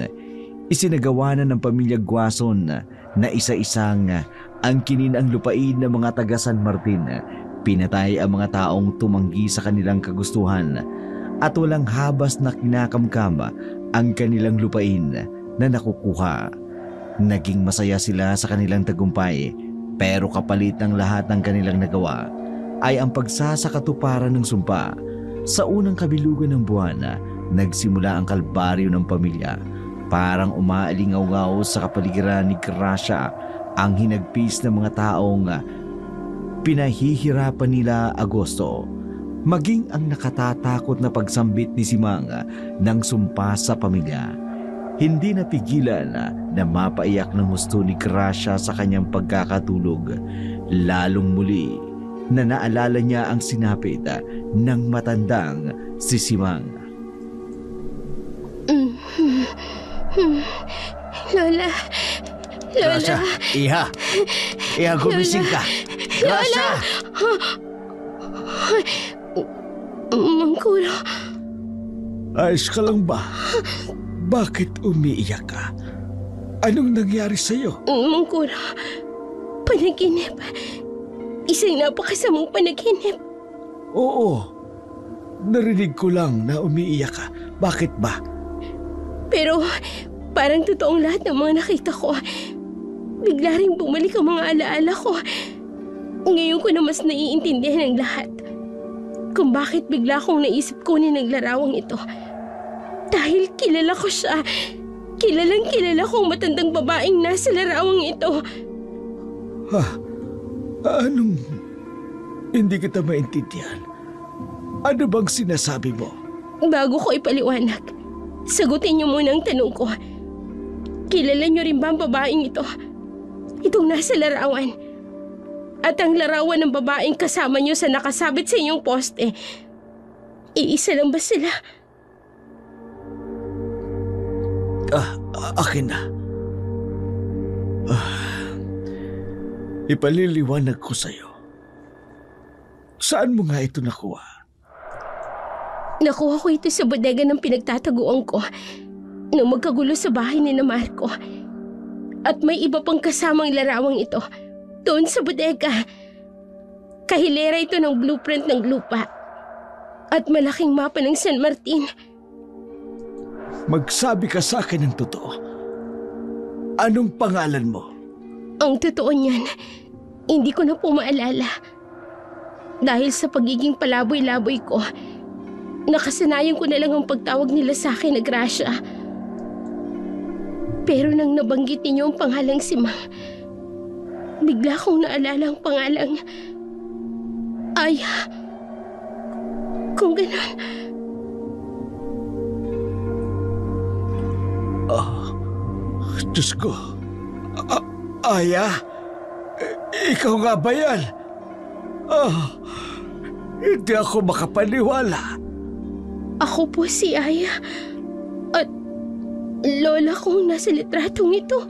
isinagawa na ng pamilya Guason na isa-isang angkinin ang lupain ng mga taga San Martin. Pinatay ang mga taong tumanggi sa kanilang kagustuhan at walang habas na kinakamkam ang kanilang lupain na nakukuha. Naging masaya sila sa kanilang tagumpay, pero kapalit ng lahat ng kanilang nagawa ay ang pagsasakatuparan ng sumpa. Sa unang kabilugan ng buwan, nagsimula ang kalbaryo ng pamilya. Parang umaalingaw-ngaw sa kapaligiran ni Gracia ang hinagpis ng mga taong pinahihirapan nila Agosto. Maging ang nakatatakot na pagsambit ni Simang ng sumpa sa pamilya. Hindi napigilan na mapaiyak ng husto ni Gracia sa kanyang pagkakatulog. Lalong muli na naalala niya ang sinapit ng matandang si Simang. Lola! Gracia, Iha! Iha, gumising ka! Gracia! Mangkuro, Ayos ka lang ba? Bakit umiiyak ka? Anong nangyari sa'yo? Mangkuro, panaginip. Isang napakasamang panaginip. Oo. Narinig ko lang na umiiyak ka. Bakit ba? Pero parang totoong lahat ng mga nakita ko. Bigla rin bumalik ang mga alaala ko. Ngayon ko na mas naiintindihan ang lahat. Kung bakit bigla kong naisip kunin ang larawang ito. Dahil kilala ko siya. Kilalang kilala ko ang matandang babaeng nasa larawang ito. Ha? Anong... Hindi kita maintindihan. Ano bang sinasabi mo? Bago ko ipaliwanag, sagutin niyo muna ang tanong ko. Kilala niyo rin ba ang babaeng ito? Itong nasa larawan. At ang larawan ng babaeng kasama niyo sa nakasabit sa inyong poste. Iisa lang ba sila? Akin na. Ipaliliwanag ko sa'yo. Saan mo nga ito nakuha? Nakuha ko ito sa bodega ng pinagtataguan ko nung magkagulo sa bahay ni na Marco. At may iba pang kasamang larawang ito doon sa bodega. Kahilera ito ng blueprint ng lupa at malaking mapa ng San Martin. Magsabi ka sa akin ng totoo. Anong pangalan mo? Ang totoo niyan, hindi ko na po maalala. Dahil sa pagiging palaboy-laboy ko, nakasanayan ko na lang ang pagtawag nila sa akin na Gracia. Pero nang nabanggit ninyo ang pangalang Simang, bigla kong naalala ang pangalang Aya. Kung ganon. Diyos ko. Aya? Ikaw nga ba yan? Hindi ako makapaniwala. Ako po si Aya. At lola kong nasa litratong ito.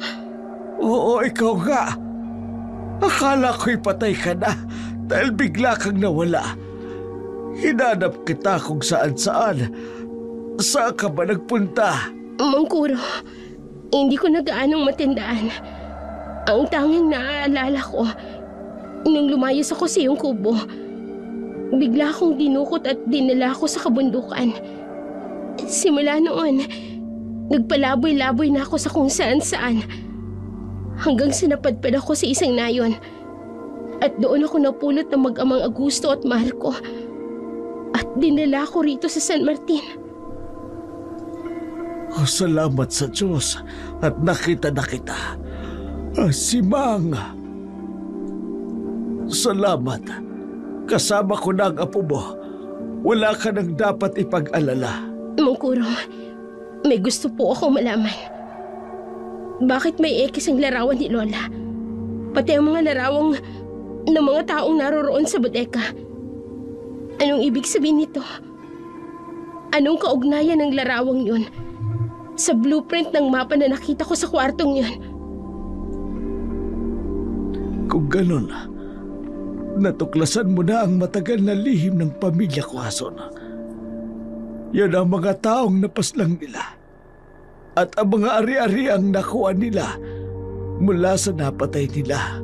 Oo, ikaw nga. Akala ko'y patay ka na dahil bigla kang nawala. Hinanap kita kung saan-saan. Saan ka ba nagpunta? Mangkuro, hindi ko na gaanong matandaan. Ang tanging naaalala ko, nung lumayas ako sa iyong kubo, bigla akong dinukot at dinala ko sa kabundukan. Simula noon, nagpalaboy-laboy na ako sa kung saan-saan. Hanggang sinapadpad ako sa isang nayon. At doon ako napulot ng mag-amang Augusto at Marco. At dinala ko rito sa San Martin. Salamat sa Diyos at nakita na kita. Simang. Salamat. Kasama ko na ang apo mo. Wala ka nang dapat ipag-alala. Mangkuro, May gusto po akong malaman. Bakit may ekis ang larawan ni Lola? Pati ang mga larawang ng mga taong naroroon sa bodega. Anong ibig sabihin nito? Anong kaugnayan ng larawang yun sa blueprint ng mapa na nakita ko sa kwartong yun? Kung ganun, natuklasan mo na ang matagal na lihim ng pamilya Quazon. Yan ang mga taong napaslang nila at ang mga ari-ari ang nakuha nila mula sa napatay nila.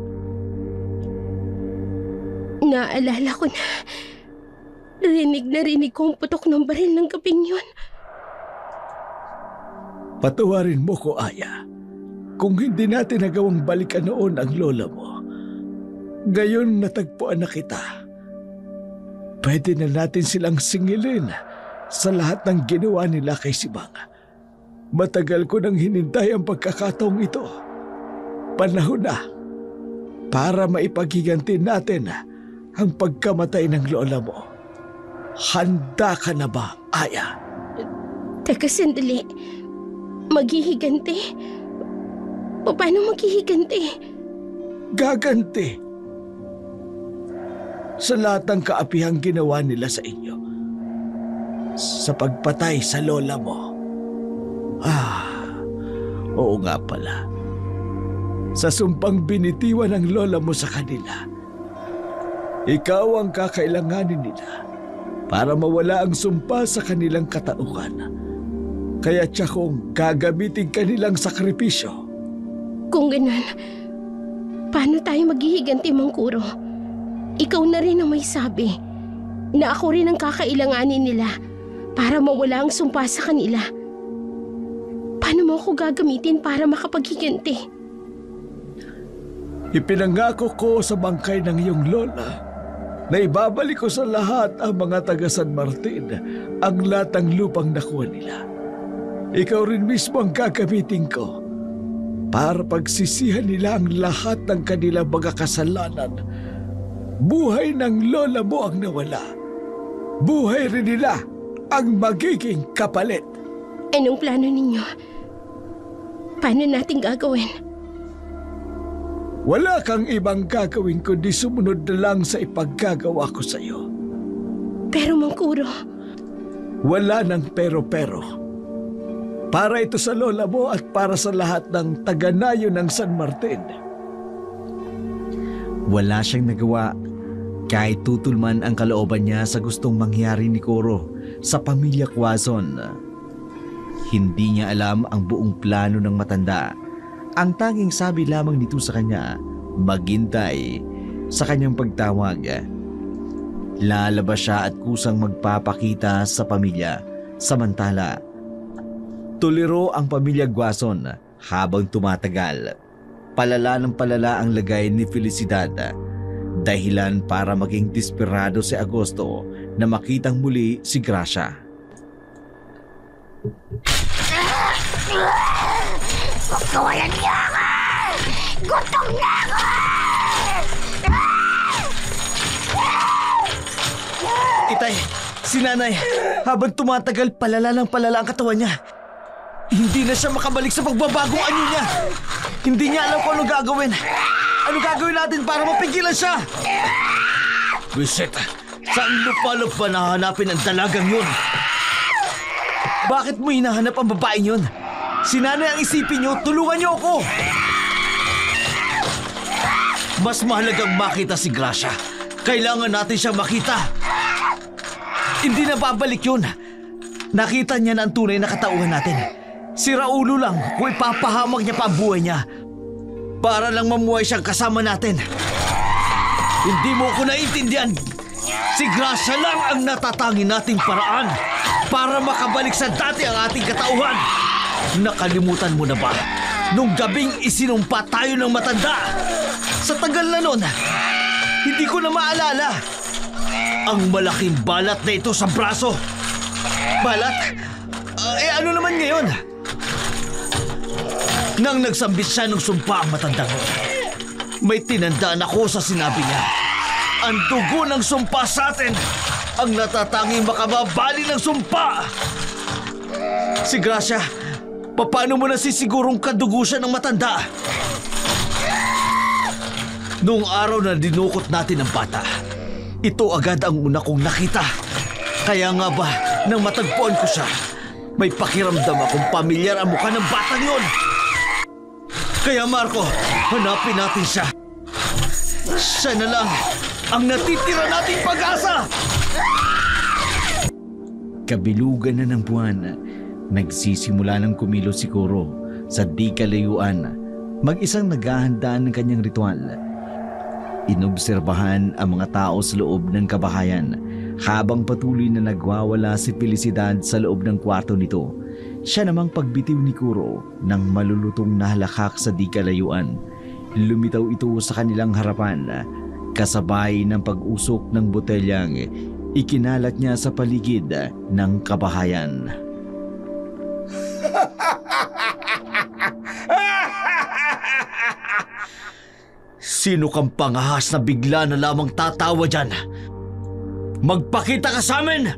Naalala ko na. Rinig ko ang putok ng baril ng gabing yun. Patawarin mo ko, Aya. Kung hindi natin nagawang balikan noon ang lola mo, ngayon natagpuan na kita. Pwede na natin silang singilin sa lahat ng ginawa nila kay Sibang. Matagal ko nang hinintay ang pagkakataong ito. Panahon na para maipaghiganti natin ang pagkamatay ng lola mo. Handa ka na ba, Aya? Teka, sandali. Maghihiganti? Paano maghihiganti? Gaganti. Sa lahat ng kaapihang ginawa nila sa inyo. Sa pagpatay sa lola mo. Oo nga pala. Sa sumpang binitiwan ng lola mo sa kanila, ikaw ang kakailanganin nila para mawala ang sumpa sa kanilang katauhan. Kaya tiyakong gagamitin kanilang sakripisyo. Kung ganun, paano tayo maghihiganti, Mang Kuro? Ikaw na rin ang may sabi na ako rin ang kakailanganin nila para mawala ang sumpa sa kanila. Paano mo ako gagamitin para makapaghiganti? Ipinangako ko sa bangkay ng iyong lola na ibabalik ko sa lahat ang mga taga San Martin ang lahat ng lupang nakuha nila. Ikaw rin mismo ang gagamitin ko para pagsisihan nila ang lahat ng kanilang mga kasalanan. Buhay ng lola mo ang nawala. Buhay rin nila ang magiging kapalit. Anong plano ninyo? Paano natin gagawin? Wala kang ibang gagawin kundi sumunod na lang sa ipaggagawa ko sa iyo. Pero Mang Kuro, wala ng pero-pero. Para ito sa lola mo at para sa lahat ng taga-nayo ng San Martin. Wala siyang nagawa kahit tutulman ang kalooban niya sa gustong mangyari ni Kuro sa pamilya Quazon. Hindi niya alam ang buong plano ng matanda. Ang tanging sabi lamang nito sa kanya, maghintay sa kanyang pagtawag. Lalabas siya at kusang magpapakita sa pamilya. Samantala, tuliro ang pamilya Quazon habang tumatagal. Palala ng palala ang lagay ni Felicidad. Dahilan para maging desperado si Agosto na makitang muli si Gracia. Pagkawalan niya ako! Gutom na ako! Itay, si nanay, habang tumatagal palala ng palala ang katawan niya. Hindi na siya makabalik sa pagbabagong anyo niya. Hindi niya alam kung ano gagawin. Ano gagawin natin para mapigilan siya? Bisit, saan lupalop ba nahanapin ang dalagang yun? Bakit mo hinahanap ang babaeng yun? Si nanay ang isipin niyo, tulungan niyo ako! Mas mahalagang makita si Gracia. Kailangan natin siyang makita. Hindi na babalik yun. Nakita niya na ang tunay na katauhan natin. Si Raulo lang kung ipapahamak niya pa ang buhay niya para lang mamuhay siyang kasama natin. Hindi mo ko naiintindihan. Si Gracia lang ang natatangi nating paraan para makabalik sa dati ang ating katauhan. Nakalimutan mo na ba? Nung gabing isinumpa tayo ng matanda. Sa tagal na nun, hindi ko na maalala. Ang malaking balat na ito sa braso. Balat? Ano naman ngayon? Nang nagsambit siya ng sumpa ang matandang nun, may tinandaan ako sa sinabi niya. Ang dugo ng sumpa sa atin ang natatanging makababali ng sumpa. Si Gracia, paano mo nasisigurong kadugo siya ng matanda? Noong araw na dinukot natin ang bata, ito agad ang una kong nakita. Kaya nga ba, nang matagpuan ko siya, may pakiramdam akong pamilyar ang mukha ng batang yon. Kaya Marco, hanapin natin siya. Siya na lang ang natitira nating pag-asa! Kabilugan na ng buwan, nagsisimula ng kumilos si Koro sa di kalayuan. Mag-isang naghahanda ng kanyang ritual. Inobserbahan ang mga tao sa loob ng kabahayan habang patuloy na nagwawala si Felicidad sa loob ng kwarto nito. Siya namang pagbitiw ni Kuro ng malulutong na halakak sa di kalayuan. Lumitaw ito sa kanilang harapan, kasabay ng pag-usok ng botelyang ikinalat niya sa paligid ng kabahayan. Sino kang pangahas na bigla na lamang tatawa dyan? Magpakita ka sa amin!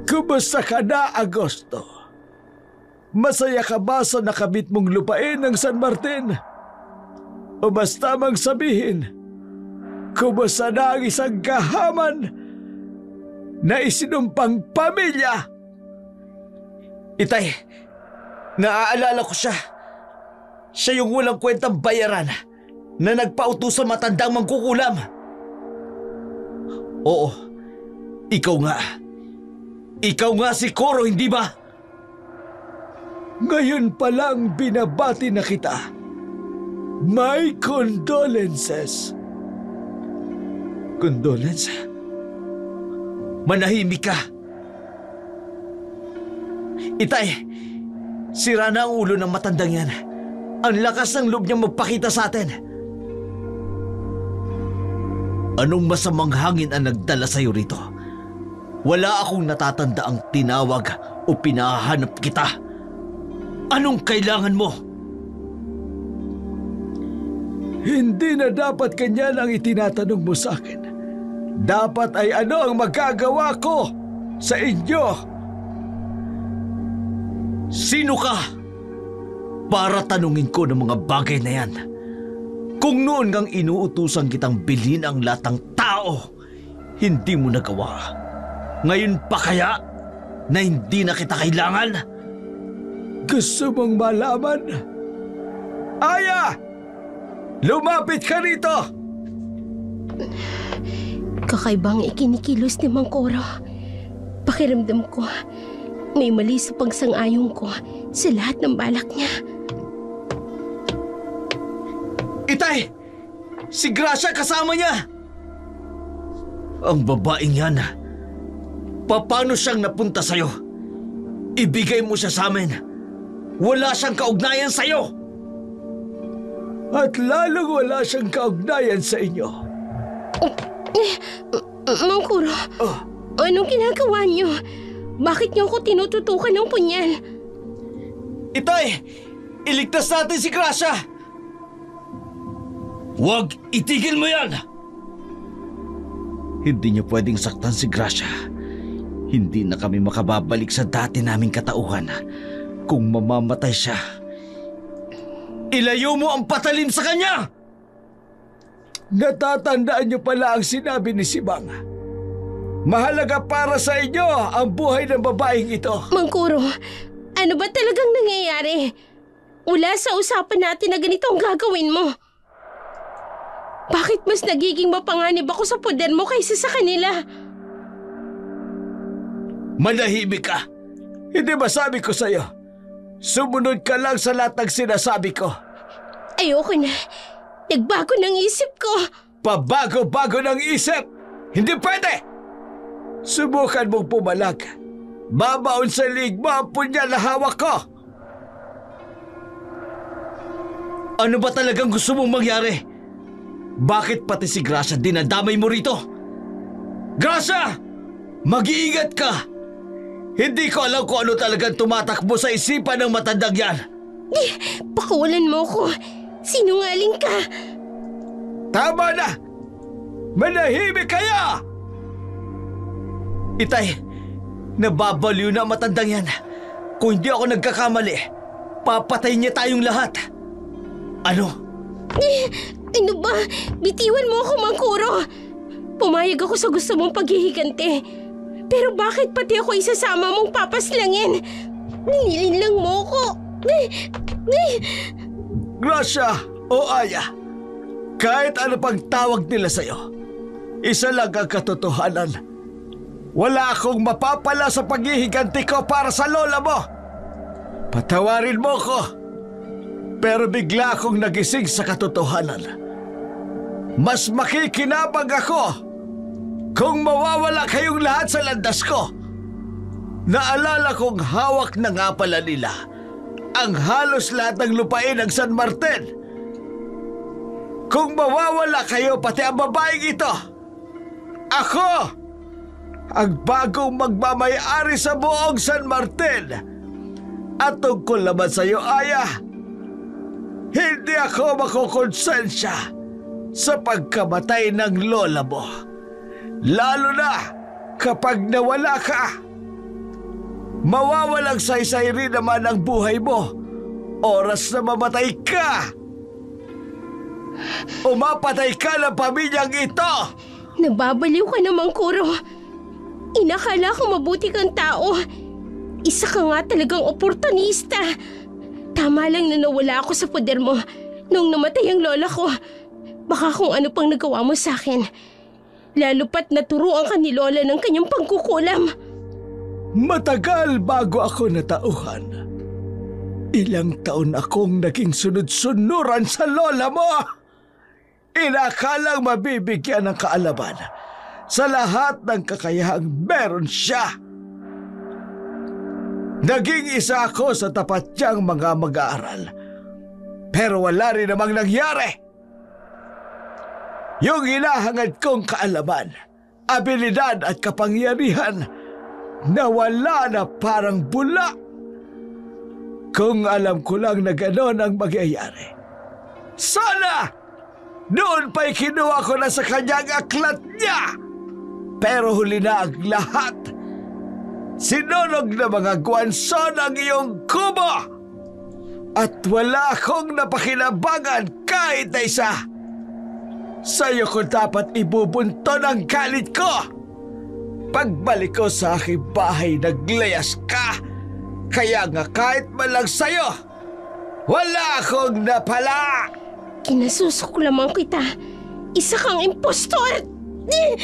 Kumusta ka na, Agosto? Masaya ka ba sa nakabit mong lupain ng San Martin? O mas tamang sabihin, kumusta na ang isang kahaman na isinumpang pamilya? Itay, naaalala ko siya. Siya yung walang kwentang bayaran na nagpautos sa matandang mangkukulam. Oo, ikaw nga. Ikaw nga si Koro, hindi ba? Ngayon pa lang binabati na kita. My condolences. Condolence? Manahimik ka. Itay, sira na ang ulo ng matandang yan. Ang lakas ng loob niyang magpakita sa atin. Anong masamang hangin ang nagdala sa'yo rito? Wala akong natatanda ang tinawag o pinahanap kita. Anong kailangan mo? Hindi na dapat ganyan ang itinatanong mo sa akin. Dapat ay ano ang magagawa ko sa inyo? Sino ka? Para tanungin ko ng mga bagay na yan. Kung noon kang inuutusan kitang bilhin ang lahat ng tao, hindi mo nagawa. Ngayon pa kaya na hindi na kita kailangan? Gusto mong malaman? Aya! Lumapit ka rito! Kakaibang ikinikilos ni Mang Koro. Pakiramdam ko, may mali sa pagsang-ayon ko sa lahat ng balak niya. Itay! Si Gracia kasama niya! Ang babaeng yan, paano siyang napunta sa'yo? Ibigay mo siya sa amin. Wala siyang kaugnayan sa'yo! At lalong wala siyang kaugnayan sa inyo. Mang Koro, anong ginagawa niyo? Bakit niyo ako tinututukan ng punyal? Itay! Iligtas natin si Gracia! Huwag itigil mo yan! Hindi niyo pwedeng saktan si Gracia. Hindi na kami makababalik sa dati naming katauhan. Kung mamamatay siya, ilayo mo ang patalim sa kanya! Natatandaan niyo pala ang sinabi ni Sibang. Mahalaga para sa inyo ang buhay ng babaeng ito. Mang Koro, ano ba talagang nangyayari? Wala sa usapan natin na ganito ang gagawin mo. Bakit mas nagiging mapanganib ako sa poder mo kaysa sa kanila? Manahimik ka! Hindi ba sabi ko sa'yo? Sumunod ka lang sa lahat ng sinasabi ko. Ayoko na. Nagbago ng isip ko. Pabago-bago ng isip! Hindi pwede! Subukan mong pumalag. Babaon sa ligma ang punyal na hawak ko. Ano ba talagang gusto mong mangyari? Bakit pati si Gracia dinadamay mo rito? Gracia! Mag-iingat ka! Hindi ko alam kung ano talagang tumatakbo sa isipan ng matandang yan. Pakawalan mo ko. Sinungaling ka. Tama na! Manahimik kaya! Itay, Nababaliw na ang matandang yan. Kung hindi ako nagkakamali, papatay niya tayong lahat. Ano? Ano ba? Bitiwan mo ako, Mangkuro. Pumayag ako sa gusto mong paghihiganti. Pero bakit pati ako isasama mong papaslangin? Ninilinlang mo ko. Gracia o Aya, kahit ano pang tawag nila sa'yo, isa lang ang katotohanan. Wala akong mapapala sa paghihiganti ko para sa lola mo. Patawarin mo ko. Pero bigla akong nagising sa katotohanan. Mas makikinabang ako kung mawawala kayong lahat sa landas ko. Naalala kong hawak na nga pala nila ang halos lahat ng lupain ng San Martin. Kung mawawala kayo pati ang babaeng ito, ako ang bagong magmamayari sa buong San Martin. At tungkol naman sa iyo, Aya, hindi ako makukonsensya sa pagkamatay ng lola mo. Lalo na kapag nawala ka. Mawawalang saysay rin naman ang buhay mo. Oras na mamatay ka. O mapatay ka ng pamilyang ito. Nababaliw ka naman, Kuro. Inakala ko mabuti kang tao. Isa ka nga talagang oportunista. Tama lang na nawala ako sa poder mo nung namatay ang lola ko. Baka kung ano pang nagawa mo sa akin. Lalo pat naturuan ka ni lola ng kanyang pangkukulam. Matagal bago ako natauhan. Ilang taon akong naging sunod-sunuran sa lola mo. Inakalang mabibigyan ng kaalaman sa lahat ng kakayahang meron siya. Naging isa ako sa tapat niyang mga mag-aaral. Pero wala rin namang nangyari. Yung hinahangad kong kaalaman, abilidad at kapangyarihan, nawala na parang bula. Kung alam ko lang na gano'n ang magyayari, sana noon pa'y kinuha ko na sa kanyang aklat niya. Pero huli na ang lahat. Sinunog na mga gwanson ang iyong kubo. At wala akong napakinabangan kahit na isa. Sa'yo ko dapat ibubunto ng galit ko. Pagbalik ko sa aking bahay, naglayas ka. Kaya nga kahit malang sa'yo, wala akong napala. Kinasusuklaman kita. Isa kang impostor.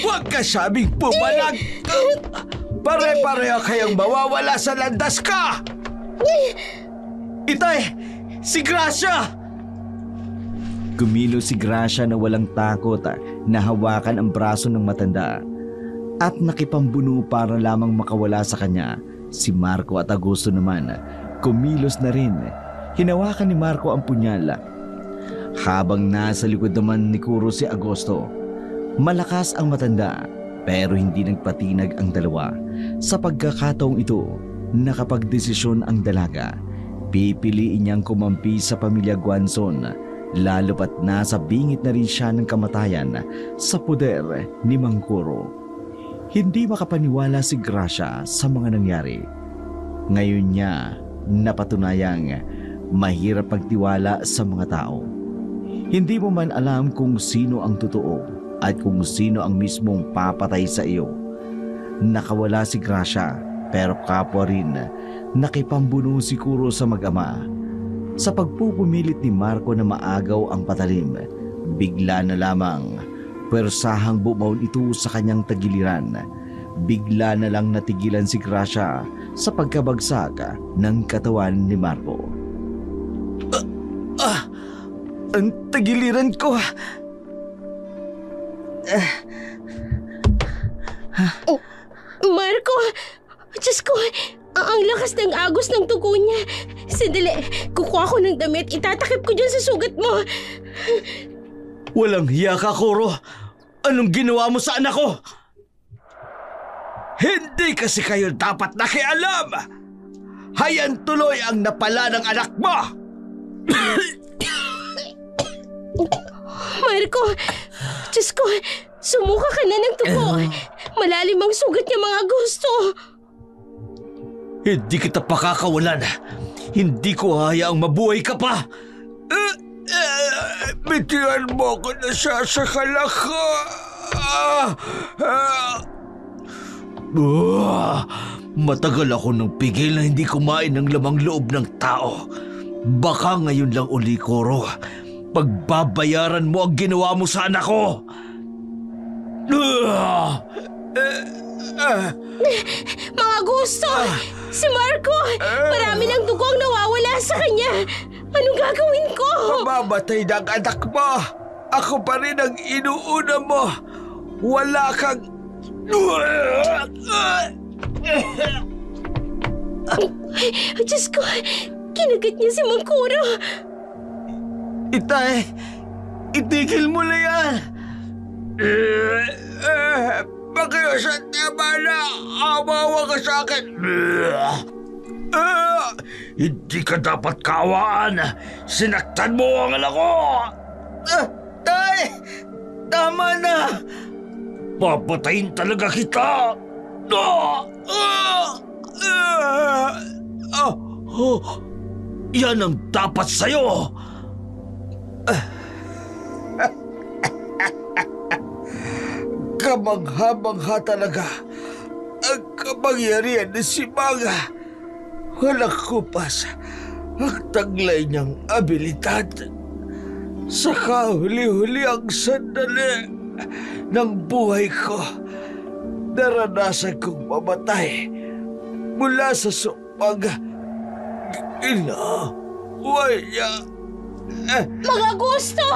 Huwag ka sabing pumalag. Pare-pareho kayong mawawala sa landas ka. Itay! Si Gracia! Gumilo si Gracia na walang takot na hawakan ang braso ng matanda at nakipambuno para lamang makawala sa kanya. Si Marco at Augusto naman kumilos na rin. Hinawakan ni Marco ang punyal. Habang nasa likod naman ni Kuro si Augusto, malakas ang matanda pero hindi nagpatinag ang dalawa. Sa pagkakataong ito, nakapagdesisyon ang dalaga. Pipiliin niyang kumampi sa pamilya Guanzon, lalo pat nasa bingit na rin siya ng kamatayan sa poder ni Mang Kuro. Hindi makapaniwala si Gracia sa mga nangyari. Ngayon niya napatunayang mahirap pagtiwala sa mga tao. Hindi mo man alam kung sino ang totoo at kung sino ang mismong papatay sa iyo. Nakawala si Gracia pero kapwa rin nakipambuno si Kuro sa mag-ama. Sa pagpupumilit ni Marco na maagaw ang patalim, bigla na lamang pwersahang bumaon ito sa kanyang tagiliran. Bigla na lang natigilan si Gracia sa pagkabagsak ng katawan ni Marco. Ang tagiliran ko! Marco! Diyos ko! Ang lakas ng agos ng tugo niya. Sandali, kukuha ko ng damit. Itatakip ko dyan sa sugat mo. Walang hiya ka, Kuro! Anong ginawa mo sa anak ko? Hindi kasi kayo dapat nakialam. Hayan tuloy ang napala ng anak mo. Marco! Diyos ko! Sumuka ka na ng tugo. Malalim ang sugat niya, mga gusto. Hindi kita pakakawalan. Hindi ko hayaang mabuhay ka pa. Bitian mo ko na sasakal ako. Matagal ako nang pigil na hindi kumain ng lamang loob ng tao. Baka ngayon lang uli, Koro. Pagbabayaran mo ang ginawa mo sa anak ko. Mga gusto! Si Marco! Marami ng dugo ang nawawala sa kanya! Anong gagawin ko? Mamamatay ng anak mo! Ako pa rin ang inuuna mo! Wala kang... Diyos ko! Kinagat niya si Mang Kuro! Itay! Itigil mo na yan! Pakiusan tama na! Awawa ka sa akin! Hindi ka dapat kawaan! Sinaktan mo ang anak ko! Tay! Tama na! Papatayin talaga kita! Yan ang dapat sa'yo! Kamangha-mangha talaga ang kapangyarihan ni si Manga. Walang kupas ang taglay niyang abilidad. Sa kahuli-huli ang sandali ng buhay ko, naranasan kong mamatay mula sa sumpang inaaway niya. Mga gusto!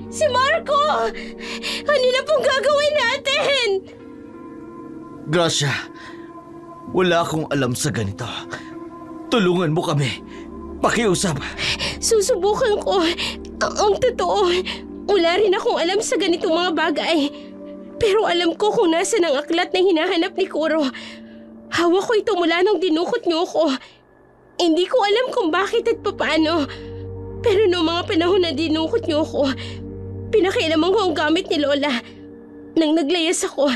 Si Marco! Ano na pong gagawin natin? Gracia, wala akong alam sa ganito. Tulungan mo kami. Pakiusap. Susubukan ko. Ang totoo, wala rin akong alam sa ganitong mga bagay. Pero alam ko kung nasan ang aklat na hinahanap ni Kuro. Hawak ko ito mula nung dinukot niyo ko. Hindi ko alam kung bakit at papaano. Pero noong mga panahon na dinukot niyo ko, pinakialaman ko ang gamit ni Lola. Nang naglayas ako,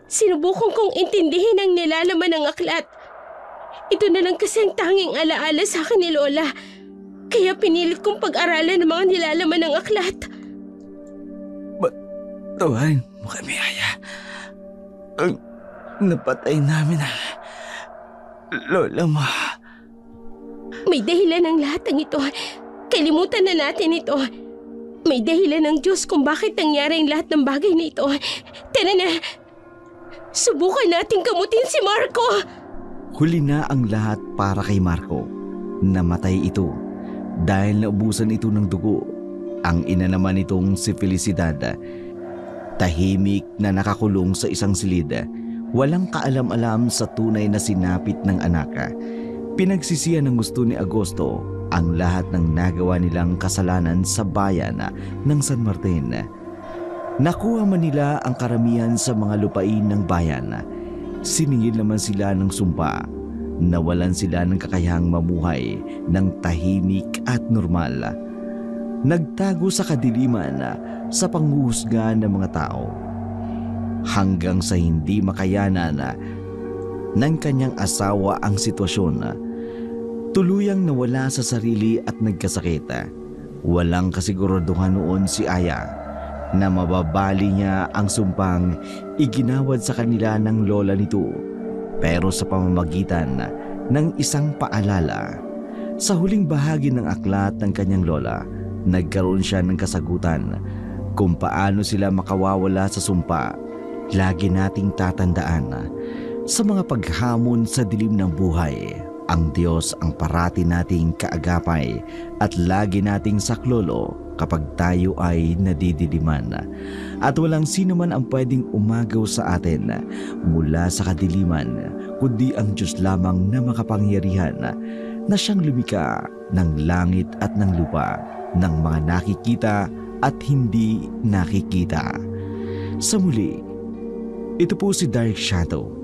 sinubukan kong intindihin ang nilalaman ng aklat. Ito na lang kasi ang tanging alaala sa akin ni Lola. Kaya pinilit kong pag-aralan ang mga nilalaman ng aklat. Tawain mo kami, Aya. Ang napatay namin ang Lola mo. May dahilan ang lahat ng ito. Kalimutan na natin ito. May dahilan ng Diyos kung bakit nangyari ang lahat ng bagay na ito. Tara na. Subukan nating gamutin si Marco. Huli na ang lahat para kay Marco. Namatay ito dahil naubusan ito ng dugo. Ang ina naman nitong si Felicidad, tahimik na nakakulong sa isang silid. Walang kaalam-alam sa tunay na sinapit ng anak. Pinagsisihan ng gusto ni Agosto ang lahat ng nagawa nilang kasalanan sa bayan ng San Martin. Nakuha man nila ang karamihan sa mga lupain ng bayan. Siningil naman sila ng sumpa. Nawalan sila ng kakayahang mamuhay ng tahimik at normal. Nagtago sa kadiliman sa panghuhusga ng mga tao. Hanggang sa hindi makayanan ng kanyang asawa ang sitwasyon, tuluyang nawala sa sarili at nagkasakit. Walang kasiguraduhan noon si Aya na mababali niya ang sumpang iginawad sa kanila ng lola nito, pero sa pamamagitan ng isang paalala. Sa huling bahagi ng aklat ng kanyang lola, nagkaroon siya ng kasagutan kung paano sila makawawala sa sumpa. Lagi nating tatandaan, sa mga paghamon sa dilim ng buhay, ang Diyos ang parati nating kaagapay at lagi nating saklolo kapag tayo ay nadidiliman. At walang sino man ang pwedeng umagaw sa atin mula sa kadiliman, kundi ang Diyos lamang na makapangyarihan, na siyang lumikha ng langit at ng lupa, ng mga nakikita at hindi nakikita. Sa muli, ito po si Dark Shadow.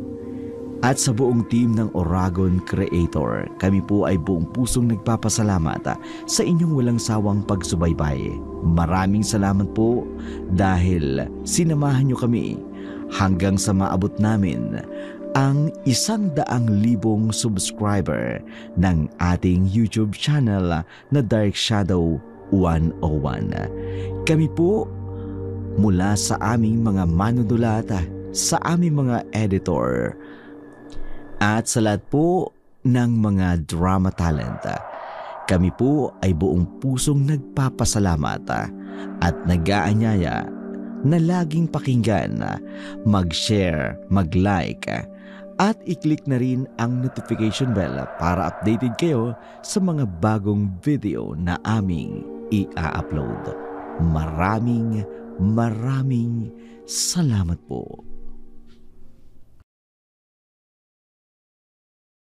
At sa buong team ng Oragon Creator, kami po ay buong pusong nagpapasalamat sa inyong walang sawang pagsubaybay. Maraming salamat po dahil sinamahan niyo kami hanggang sa maabot namin ang 100,000 subscriber ng ating YouTube channel na Dark Shadow 101. Kami po mula sa aming mga manunulat, sa aming mga editor, at sa lahat po ng mga drama talent. Kami po ay buong pusong nagpapasalamat at nag-aanyaya na laging pakinggan, mag-share, mag-like, at i-click na rin ang notification bell para updated kayo sa mga bagong video na aming i-upload. Maraming salamat po.